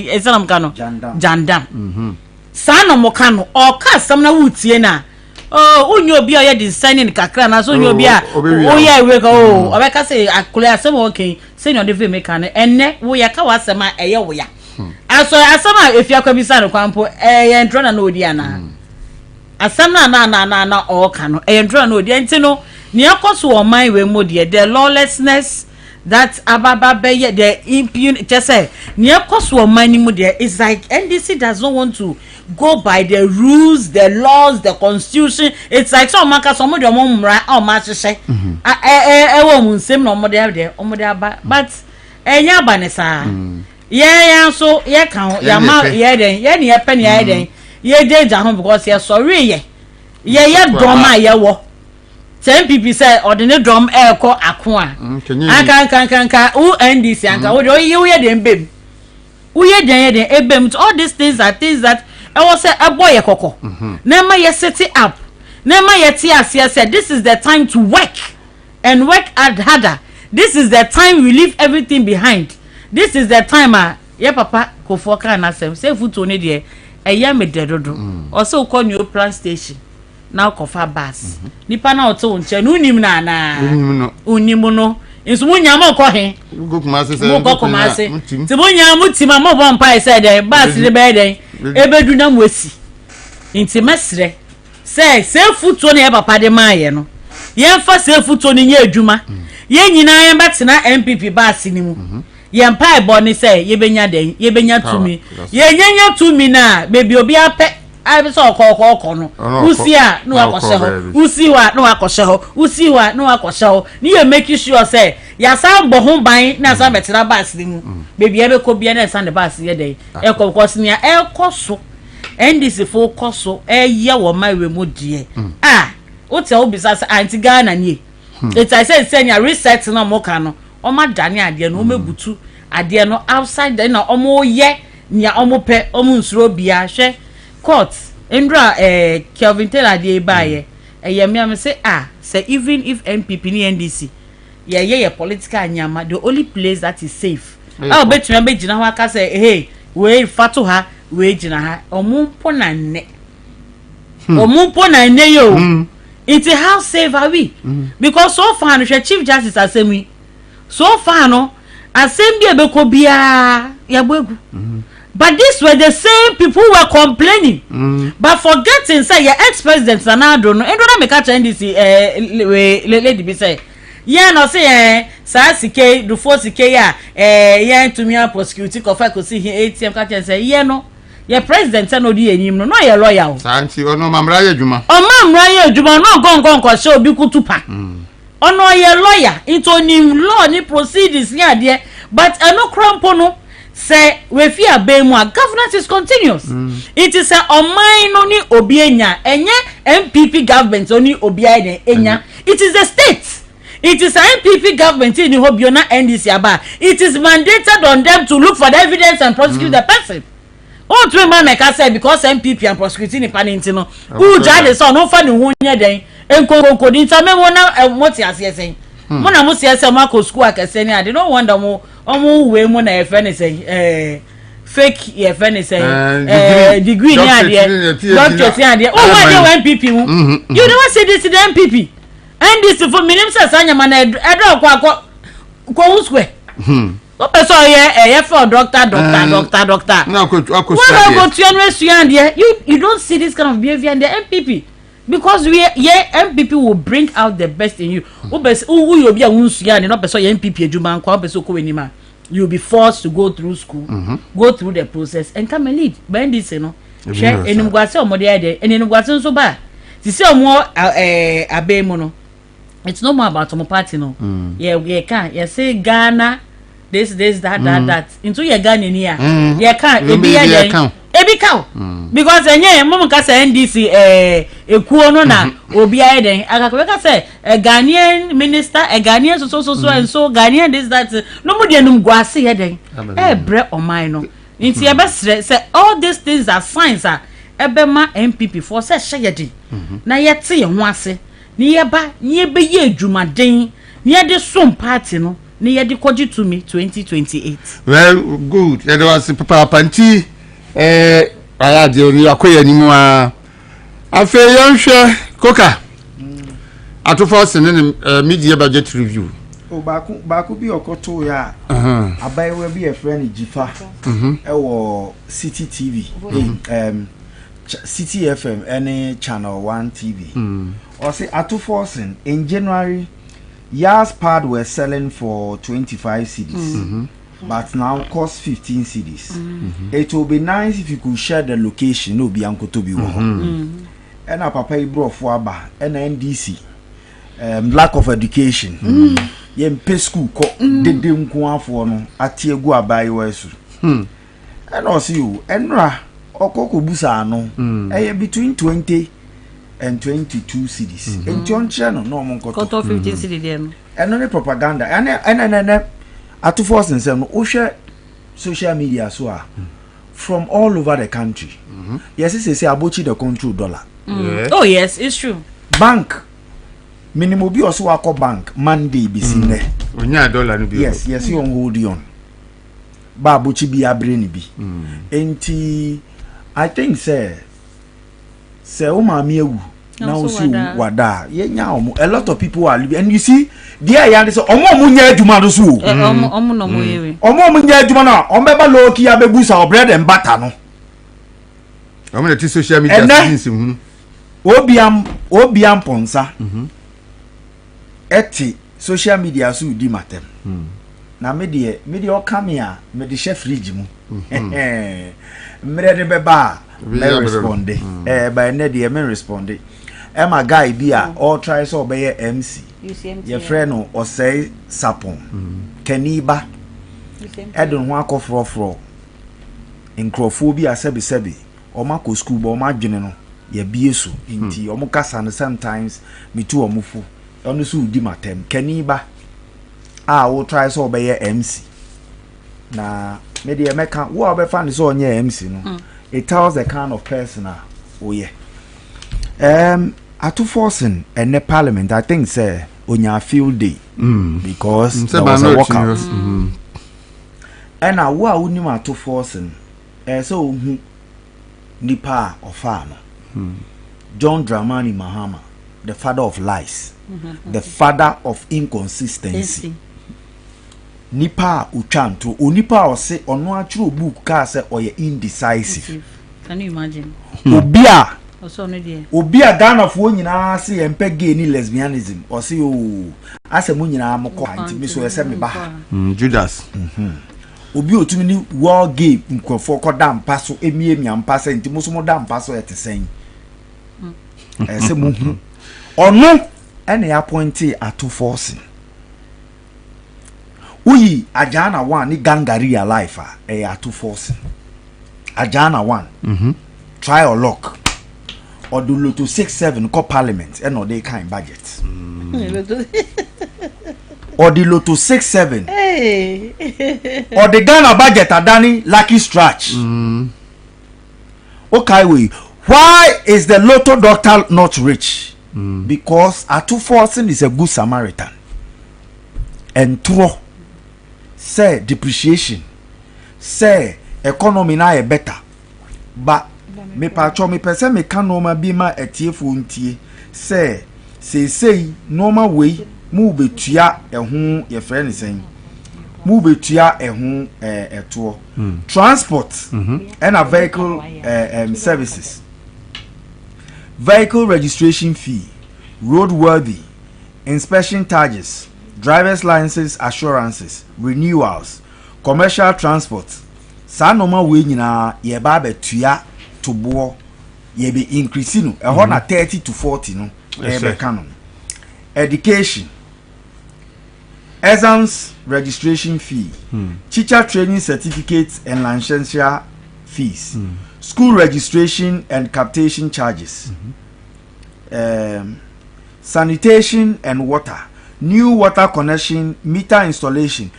esanam ka no jandam sa no mo ka no o ka asem na wutie na onye obi o ye designing kakra na so onye obi a o ye we ko o be ka say akule asem okay say no dey make an enne wo ye ka wasem a eye wo ya aso asem a efia kwa bisa no kwampo ye ntro na odi ana asem na o ka no ye ntro na odi enti no ni akoso o man we mo de the lawlessness that ababa be the impune just say ni akoso o man ni mo de is like NDC does not want to go by the rules, the laws, the constitution. It's like so man ka so mo de mo mra o ma hyehyɛ wo mu nsem na o mo de aba but enya aba ne sa ye so ye kan ya ma ye den ye ne ye pe ne ye den ye jeja ho because ye sorry ye doma ye wo 10 people say ordinary drum ko akwa anka u NDC anka wo ye den bem wo ye den ebem all these things are things that I was say a boy koko nema ye set it up nema ye ti ase say this is the time to work and work harder. This is the time we leave everything behind. This is the time ye papa ko foka na sem say futo ne de eya me dedodo o so ko new plan station now kofa bus nipa na oto nche no unim na na unim no nso munya ma ko he go kuma se se munya mutima mo bon pa say de bus de be den ebedu na mwesi nti mesre say futo ne papa de maye no ye fa say futo ne nya adwuma ye nyina ye betena MPP bus ni mu ye mpa boni say ye benya den ye benya tumi ye nyanya tumi na baby obi ape I saw call no. Usia no akosho. Usiwa no akosho. Usiwa no akosho. Ni you make sure say ya san bo ho ban na san betena bus ni mu. Baby ebe ko bia na san the bus ye dey. E ko kosnia e koso. NDC fo koso e ye wo mawe mu die. Ah, o te obisa say anti Ghana ni. It I say senior reset no mo ka no. O ma dane ade no o mebutu ade no outside then na o mo ye nia o mo pe o mo nsuro bia hwe court Indra Kelvin Taylor dey buy me say say even if MPP ni NDC ye political nyama the only place that is safe bet me be gina ho aka say hey we fatu ha we gina ha omumpo na nne yo it's how safe are we because so far no Chief Justice asemi so far no asem bi be ko bia ya boegu. But these were the same people who were complaining. But forgetting say your ex-president Sanado no endo na make a change this lady be say yeah no say sa sike do for sike ya yeah to me prosecute ko fa ko see ATM ka say yeah no your president no di enyim no your lawyer o santi ono mamra ya adwuma o mamra ya adwuma no gongon ko se obi kutupa ono your lawyer into ni law ni proceedings ni ade but eno crampo no say we fear bemu governance is continuous. It is a omai no ni obi enya enye MPP government oni obi enya. It is the state. It is a MPP government in Hobiona NDC aba. It is mandated on them to look for the evidence and prosecute the person. Oh, to man make I say because MPP and prosecuting the panenti no. Who judge so no fa ni hu nya den. Enko di ntame wona moti asese. Mo na mo siese mo akọ school akese ni ade no wonder mo omo we mo na efene say fake efene say degree ni ade doctor si ade oh why dey MPP mu you never say this to the MPP and this for minim say sanyama na edo ko square o person ye for doctor na ko you don't see this kind of behavior in the MPP. Because MPP will bring out the best in you. You be a unsuya, not person MPP Juman, person you'll be forced to go through school, go through the process, and come and lead. But this, you know, share and you got some more there, and you got so bad. To say more Agyei mono. It's no more about some party, no. Yeah, we can't. You say Ghana, this, that. Into your Ghana here. You can't. Ebi cow because enye mum ka say NDC ekuo no na obi aye den akakwe ka say Ghanaian minister Ghanaian so and so Ghanaian this that no mu de num guase ye den bre oman no nti e be say all these things are signs ebe ma MPP for say hye den na ye te ye ho ase ni ye ba ni be ye adwumaden ni ye de som party no ni ye de koji to me 2028 well good there was papa panti aya de ori akoya ni mu a afi yanhwe koka atofo sene media budget review o baako bi okoto ya abayewa bi e friend Jifa wo City TV City FM any channel 1 TV or say atofo sen in January Yas pad were selling for 25 cedis. But now cost 15 cedis. It will be nice if you could share the location. No, be uncle to be one. And a papa bro for Aba and NDC. Lack of education. Yen pay school ko de go for no atie go abai wesu. And also you enra okoko busa no. Between 20 and 22 cedis. And John Channel no mon koto 15 cedis dem. And no propaganda. And at force and some social media so from all over the country. Yes, it's say abochi the control dollar. Oh yes, it's true. Bank minimum be also wako bank Monday be seen there. Dollar yes, you on hold on. Ba abochi be a brain be. Enti I think say o ma mi ewu. Now see wada a lot of people are living and you see there ya say omo nya adwuma do so omo no mo yewe omo nya adwuma na ombeba loki abebusa o bread and butter no omo na social media things hu obiam ponsa eti social media so di matem na me de okamia me de chef fridge mu mre de beba me responde by ne de me responde my guy be all try so obey MC your friend no or say sapon kaniba edun ho akofrofro nkrofobia sebi o mako school bo ma dwene no ye biesu nti o mo kasa no sometimes me tu o mufu onu so udi matem kaniba wo try so obey MC na me de meka wo obefa ni so onye MC no it tells the kind of person yeah atu forcing and the parliament I think say onya field day because there was a walkout and a wa unim atu forcing so nipa of John Dramani Mahama, the father of lies, the father of inconsistency. Nipa uchantu onipa o se ono achiro book ka se oye indecisive. Can you imagine? Obia also no dear. Obia Ghana fo nyina se empe gay ni lesbianism o se o ase mo nyina moko anti mi so ese me ba. Judas. Obi otumi ni war gay nkofo koda mpa so emiemi ampa se nti mo so mo da mpa so etesen. Ese mo hu. Ono ene appointee atu forcing. Uyi Ajana 1 ni gangaria life atu forcing. Ajana 1. Try or lock. Or do Lotto 6-7 call parliament and or they kind budget. Or the Lotto 6-7. Hey. Or the Ghana budget adani lucky stretch. Okay, why is the Lotto doctor not rich? Because atu forcing is a good Samaritan. And throw say depreciation, say economy na e better, but me pacho me person me can normal be ma etiefu ntie say normal way mu betua ehun ye friend saying mu betua ehun eto transport and a vehicle services, vehicle registration fee, roadworthy inspection charges, driver's licenses assurances, renewals, commercial transport. Sa normal way nyina ye ba betua to bo ye be increasing no e ho na 30 to 40 no e be canon. Education, exams registration fee, teacher training certificates and licensure fees, school registration and capitation charges, sanitation and water, new water connection, meter installation.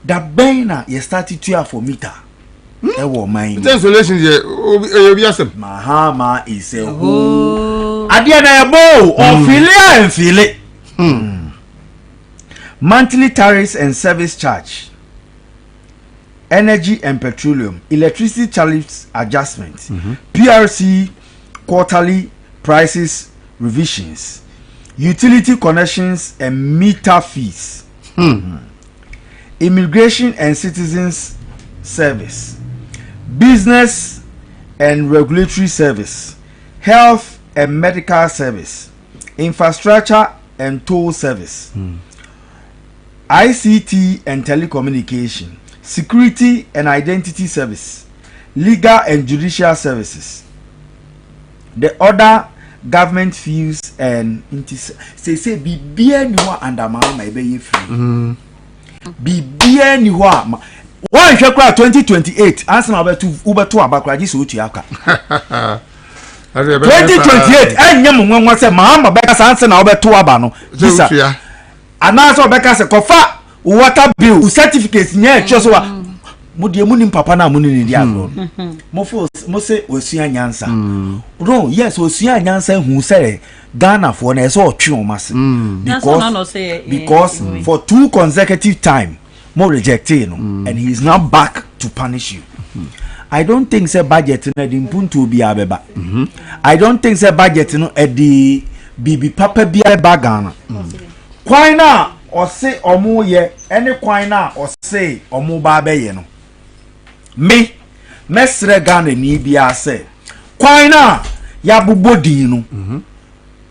That banner you started to for meter. Mine. Installation Mahama is a whole. Adiana bow or filia and file. Monthly tariffs and service charge, energy and petroleum, electricity tariffs adjustment, PRC quarterly prices revisions, utility connections and meter fees, immigration and citizens service, business and regulatory service, health and medical service, infrastructure and toll service, ICT and telecommunication, security and identity service, legal and judicial services, the other government fees and say be ni wa andama ma be free be ni wa one shekwa 2028 answer na ubeto abakra ji so otu aka 2028 enyem nwanwa se mahamba beka sa answer na ubeto aba no bisa anasa obeka se kofa water bill certificate nya echo so wa mudie munim papa na munini dia agro mo se osua nyansa no yes osua nyansa hu se Ghana for na so otwe o mase because for 2 consecutive time more rejected and he is now back to punish you. I don't think say budget na di mpuntu obi abeba. I don't think say budget no e di bibi papa bi abeba Ghana. Kwan na o se omo ye any kwan na o se omo ba abeye no me mesre Ghana ni bia say kwan na ya bubodin no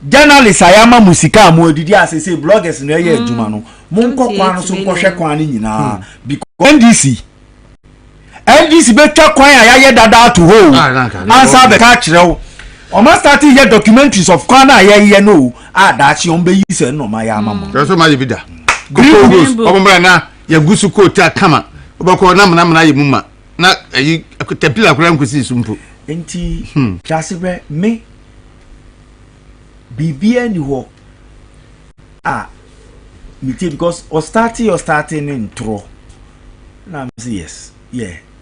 journalists ayama musika mo didi asese bloggers no ye adwuma no mo nkọ kwa no so nkọhwe kwa no nyina because NDC betwa kwan ayaye dada to ho answer be ka kirew o ma start here documentaries of kwan ayaye no adachi on be yise no ma ya amamo so ma yibida group obo na ya gusu kota kama obako na ye muma na ayi tapila kura nkosi sumpo enti Dasebre me bibia ni ho me because or starting intro na say yes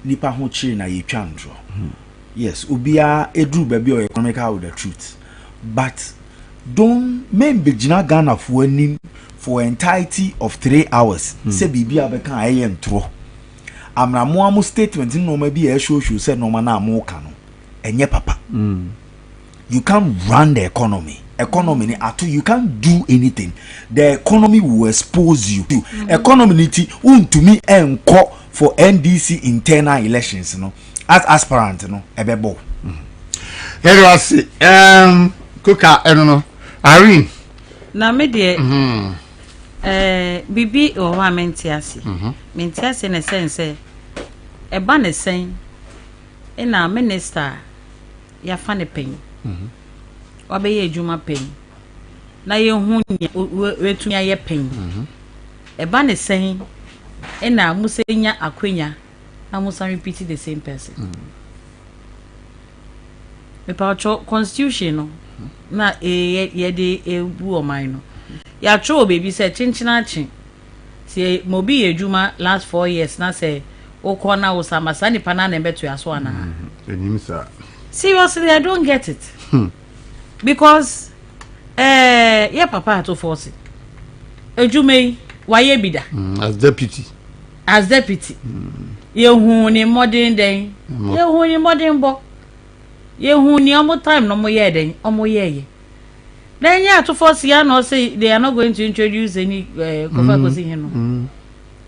nipa ho chiri na ye twandro yes obia edru ba bi o economical with the truth but don't membe gina Ghana for anim for entirety of 3 hours say bibia be kan aye intro amramo amu statement no ma bi e show say no ma na amu ka no enye papa you can't run the economy you can't do anything. The economy will expose you. Economy to me enko for NDC internal elections, as aspirant, ebebo. Erwasi, kuka eno Irene. Na me de bibi o wa mentiasi. Mentiasi na sense e ba ne sen na minister ya fa ne pen. Wabe ye juma pen na ye hu wetu ya ye pen eba ne sen na musenya akwenya na musa repeat the same person me pa cho constitution no na ye de ebu o man no ya cho baby say chinchina chin tie mobi ye juma last 4 years na say okona usamasa ni pana na beto ya so ana enimsa seriously I don't get it because yeah papa to force ejumei waye bida as deputy ye hu ni modern den ye hu ni modern bo ye hu ni omo time no mo ye den omo ye then yeah to force ya no say they are not going to introduce any cover go see no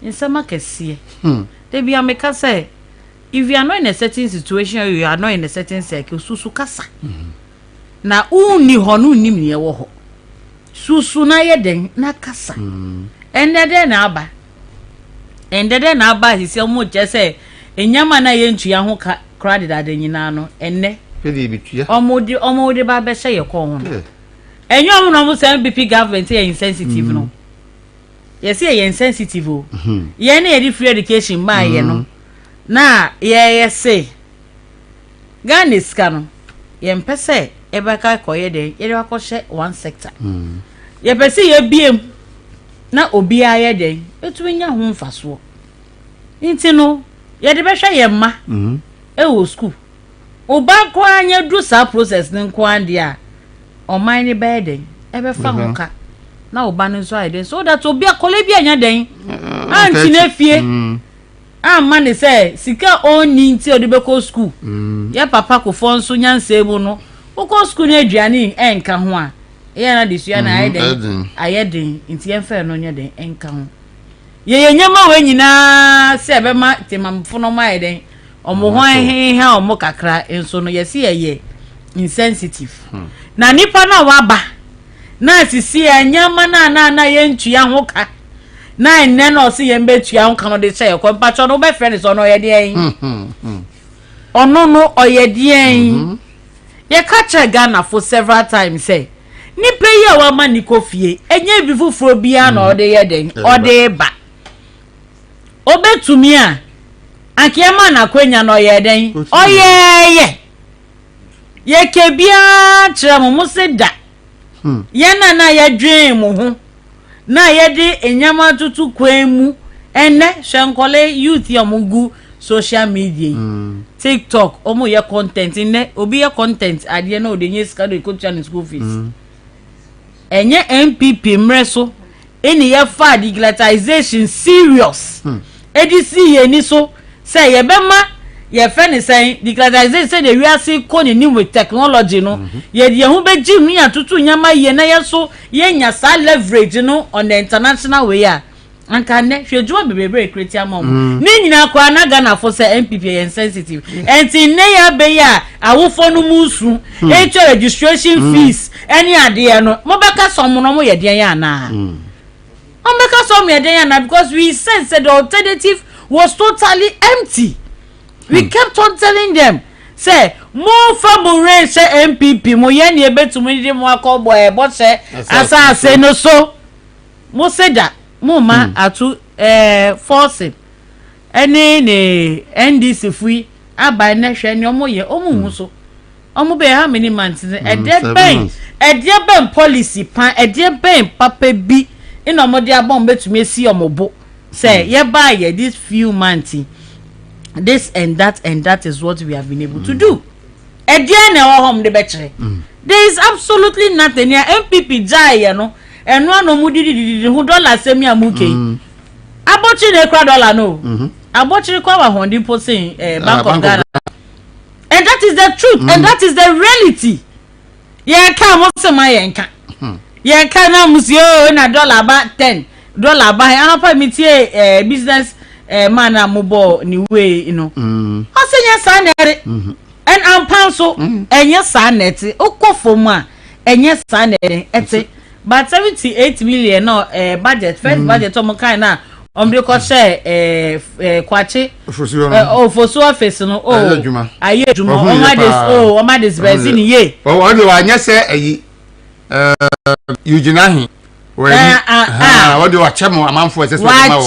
in some kese they be ameka say if you are not in a certain situation or you are not in a certain circle susu kasa na uni honu nim ne wo ho susu na ye den na kasa endede na aba hisi mo je se enyama na ye ntua ho credit ade nyina no enne pedi bitua omode ba be hye ye ko ho enyom no mo say BP government ye insensitive no yes ye insensitive o ye na ye free education ma ye no na ye say Ghana ska no ye mpese ebeka koye den ye wa ko hye one sector ye pese ye biem na obi aye den etunya ho mfaso nti no ye de be hwe ye ma e wo school oba ko anya do sa process nin ko ande a o man ni be den e be fa ho ka na oba no so aye den so that obi akole bi anya den anti na fie man dey say sika oni nti o de be ko school ye papa ko fon so nyanse mu no ko school na aduane enka ho a ye na de sua na aye den nti en fa no nya den enka ho ye nyama we nyina se be ma temamfo no ma aye den omo ho he omo kakra enso no ye se ye insensitive na nipa na waba na sisi nyama na ye ntua ho ka na enne no se ye mbetua ho ka no de say ko mpacho no be friend so no ye de en ono no oyede en ye catch Ghana for several times say ni pay ya wa mani kofie enye bi fufuro bia na ode ye den ode ba obetumi a akiema na kwenya no ye den oyeye ye ke bia kire mo se da ye na ye dwen mo ho na ye de enyama tutu kwemu enne hwenkole youth yamugu social media TikTok omo ye content ne obi ye content ade na odenye sika do ko channel school fees enye MPP mreso eni ye fa digitalization serious edisi ye ni so say ye bema ye fe ni say digitalization say the we are ko ni with technology no ye de hu be jim ya tutu nyama ye na ye so ye nya sa leverage no on the international way a anka ne hwe djuma bebere create amom ni nyina kwa na Ghana for say MPP and sensitive enti ne ya be ya awofo no musu echo registration fees any ade no mo beka som no mo ye de ya na Omeka some yedena because we sensed that the alternative was totally empty. We kept on telling them, say, more famous say MPP, mo yen ye bet to me dem wa call boy, but say asa say no so. Mo say that mo ma atu forcing. Any ne NDC free abai na hwe ne omo ye omo so. Omo be how many months e dey ben policy pan e dey ben papa bi in omodi abon betumi esi omobo say ye buy ye this few months this and that is what we have been able to do e dey na home de betche there is absolutely nothing here MPP jai no eno anomu didi hu dollar semi amuke abochi na ekra dollar no abochi kwa wa hondi posting Bank of Ghana and that is the truth and that is the reality ye ka mo se ma ye nka ye kana musio na dollar ba $10 ba anapa mitie business man amubo ni way you know osenya sanere en ampanso enye sanete okofom a enye sanere ete but 78 million no budget first budget omo kan na omde ko share kwache ofosu office no aye juma o ma this benzin ye o de wa nya se ayi Eugene what do you watch mo amanfo ese so ma wo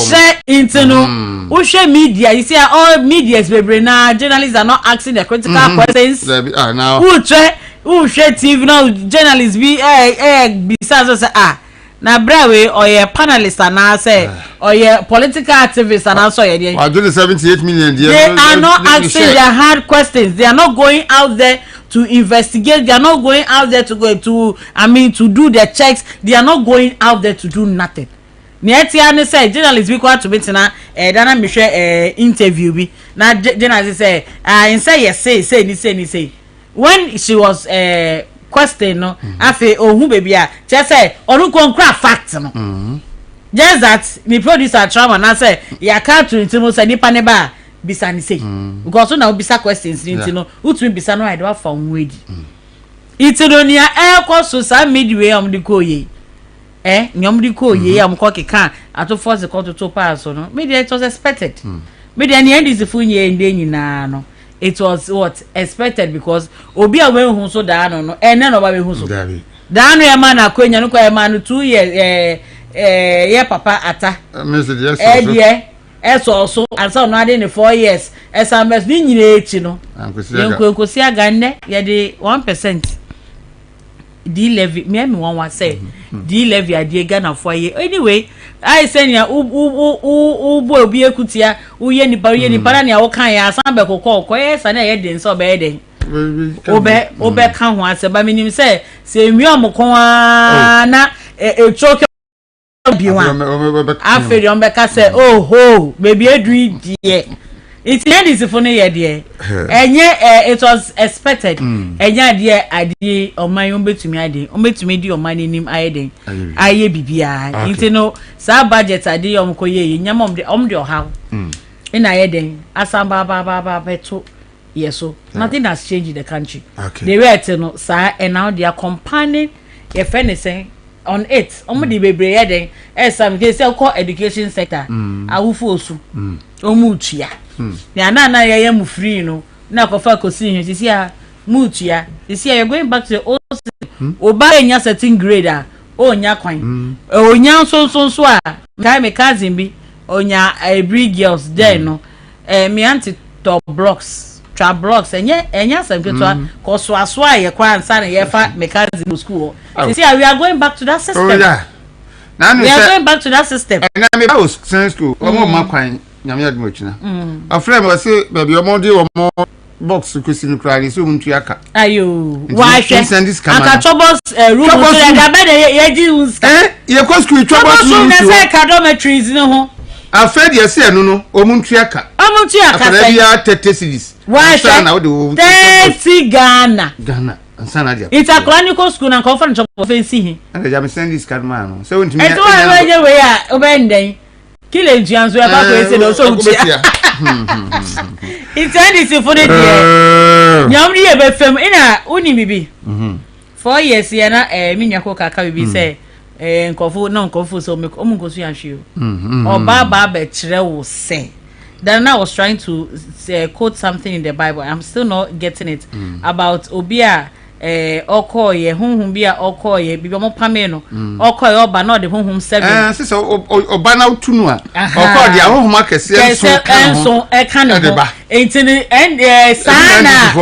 into no wo media you see all medias bebre na journalists are not asking the critical questions now who TV now journalists be besides say na brawe or ye panelist na say or ye political activist and so ye I do the 78 million they are not asking their hard questions. They are not going out there to investigate. They are not going out there to go to to do their checks. They are not going out there to do nothing. Nietiane say journalists be quite to meet na dana me share interview bi na journalist say in say yes say when she was question no afi ohun baby a che say onu konkra fact no just that the producer trauma na say ya ka to ntimo say nipa ne ba bisa ni say because na bisa questions ni no utumi bisa no I do fa onwedi itironia social media am di koye nyom di koye am ko keka ato force ko to pass no media it was expected media ni end is funye ende nyina no it was what expected because obi a we hu so da no ene no ba we hu so da no e ma na kwenya no kwa e ma no 2 years ye papa ata so ansa no ade ne 4 years SMS ni nyina echi no yenkosi aga nne ye de 1% D levy me won say D levy ade Ghana for ye anyway I say ya u bo obi ekutia u ye nipa na wo kan ya asan be kokko yes na ye den so be den obe kan ho aseba minim say emi omko na choke biwa aferi ombeka say oh ho baby edu die it is for no ye de enye it was expected enye de ade oman ombetumi ade ombetumi di oman nim ayeden aye bibia nti no sa budget ade omkoye nyama omde ohaw ina ayeden asamba ba beto yeso nothing has changed in the country the way no sa and now they are compounding your fenison on it omudi bebre yeden some dey say call education sector awufu osu omutua ya na ya mu free no na kofa kosi hin sisi a mutua sisi you going back to the old system oba enya certain grade a onya kwan onya so a kai me cousin bi onya every girls there no me anti top blocks trap blocks enya some keto ko so ye kwa ansa na ye fa me cousin school sisi we are going back to that system we are going back to that system and I mean I was science school omo ma kwan nyame admochina a friend was say baby omodi omo box kwesinu krari so muntu aka ayo wa hwe aka chobos room so da be de ye di uns ye ko school chobos room na say cadometries no ho a friend ye say anu no omuntu aka say ya 30 cities wa hwe na wo de 30 Ghana ansana dia it's a chronicle school na conference of fancy and ja me send this card man so ntimi e to we ya obenden kile ntuan so ya ba ko ese no so ntua intend is for the dear nyamri e be fam ina uni bibi 4 years ya na minwa ko kaka bibi say nkofu so me omunkosu ya hwe o ba be kire wo say. Then I was trying to quote something in the Bible. I'm still not getting it about obia okoye hunhum bia okoye bibi mo pame no okoye oba na de hunhum 7 sister oba na utunu a okoye de hunhum akese enso e kan no entini sana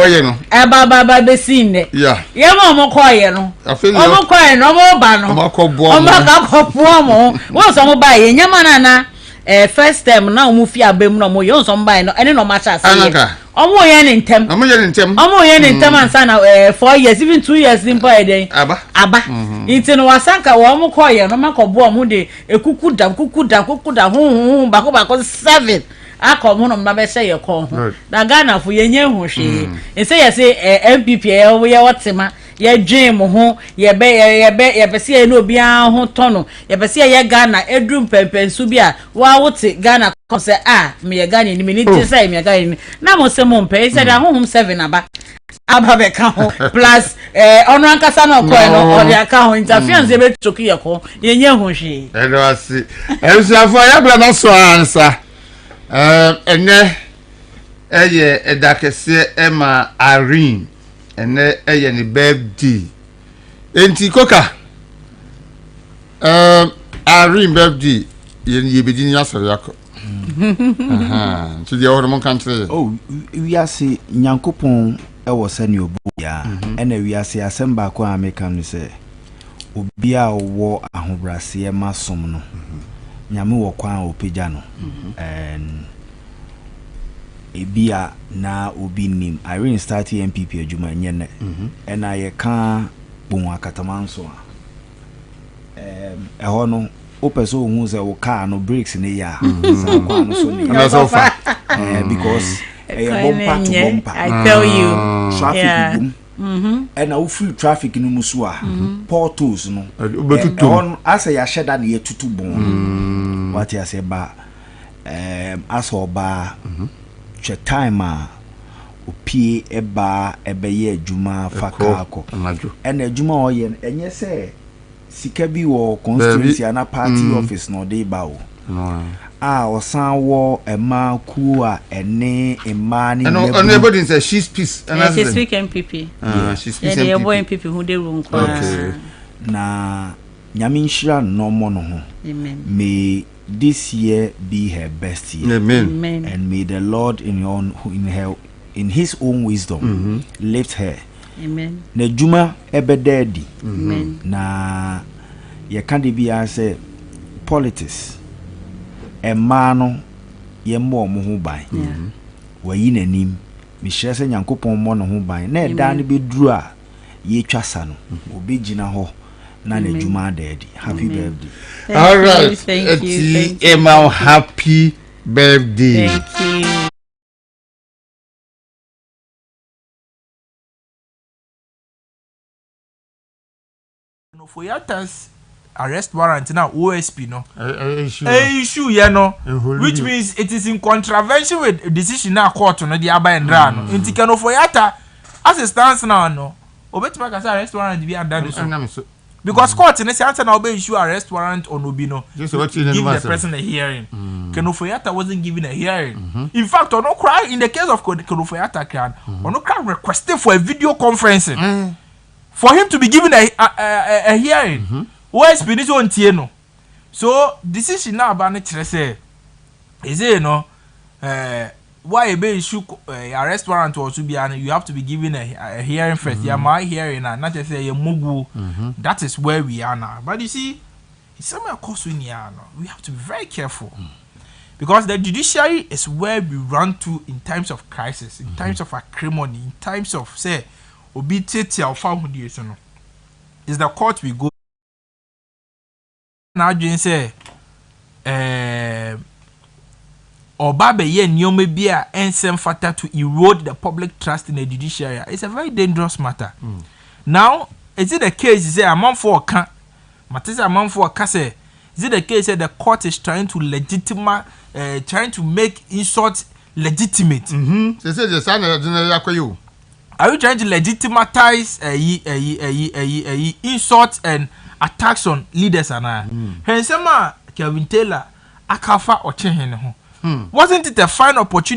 baba be sine ye mo koye no mo koye no mo ba no mo kobo mo won so mo ba ye nyama na first time na omu fi abem no mo ye so mo ba no ene no ma cha se omo ye ne ntem ansa na 4 years even 2 years nimpa eden aba intino wasanka wo mo koye no makobo omo de ekukuda hu bako 7 akomo no ma be ye ko hu da Ghana fu ye nye hu hwe e say ye say MPP ye wotema ye dwen mo ho ye be se ye no bia ho tono ye be se ye Ghana edrum pempensu bia wa wote Ghana ko se me ye Ghana ni me ni ti say me ye Ghana ni na mo se mo mpe say da ho 7 aba be ka ho plus onu ankasa no ko no o de aka ho interference be toki ye ko ye nye ho hwe edo asi ensuafo ya bla no so ansa ene eye edakese ema arin ene eye ni birthday enti koka arin birthday ye be din yasere yakọ nti ye ho mo kan kire we are see nyankopon e wo sane obu ya ena we are see asemba ko ameka no se obi a wo ahobrase masom no nyame wo kwan opegya no ebia na obi nim Irene start MPP adwuma nyene ena ye ka bon akatamanso ho no opeso hu se wo car no brakes ne ya sa kwa no so ne na so fa because bumper to bumper I tell you traffic boom ena wo free traffic no muso a portals no obetutu asa ya sheda na ye tutu bon what ya say ba asa oba che time a opie eba ebeye adwuma fakako ena adwuma o ye enye se sika bi wo constituency ana party office no dey ba o osan wo ema ku a ene ema ni and everybody say she's peace and she's speak MPP she's peace and boy MPP who dey room okay na nyame nhira no mo no ho amen may this year be her best year amen and may the Lord in his own wisdom lift her amen na juma ebedadi amen na ye kan de bia say politics emma no ye mo ho ban wayi nanim mi hye se nyankopon mo no ho ban na eda ne beduru a ye twasa no obegina ho na na juma daddy happy birthday all right thank you Emma happy birthday thank you no for yatas arrest warrant now OSP no issue you know which means it is in contravention with decision na court no the aba ndra no enti kano for yata as it stands now no obetima ka say arrest warrant be under so because court in say answer now be issue arrest warrant on obi no just what you give the person a hearing kano for yata wasn't given a hearing in fact ono cry in the case of kano for yata can ono cry requested for a video conferencing for him to be given a hearing OSP ni so ntie no so decision na aba ne kire say is it no why be issue arrest warrant or to be you have to be given a hearing first my hearing and not just say you mugu that is where we are now but you see it's somewhere close we near no we have to be very careful because the judiciary is where we run to in times of crisis in times of acrimony in times of say obi tete alfa hudie so no is the court we go now doing say oba be ye nyoma bia ensem factor to erode the public trust in the judiciary. It's a very dangerous matter. Now is it the case say among for can matisa among for ka say Is it the case that the court is trying to trying to make insult legitimate? They say the sign of the Are you trying to legitimatize insults and attacks on leaders and Hensema Kelvin Taylor akafa or change wasn't it a fine opportunity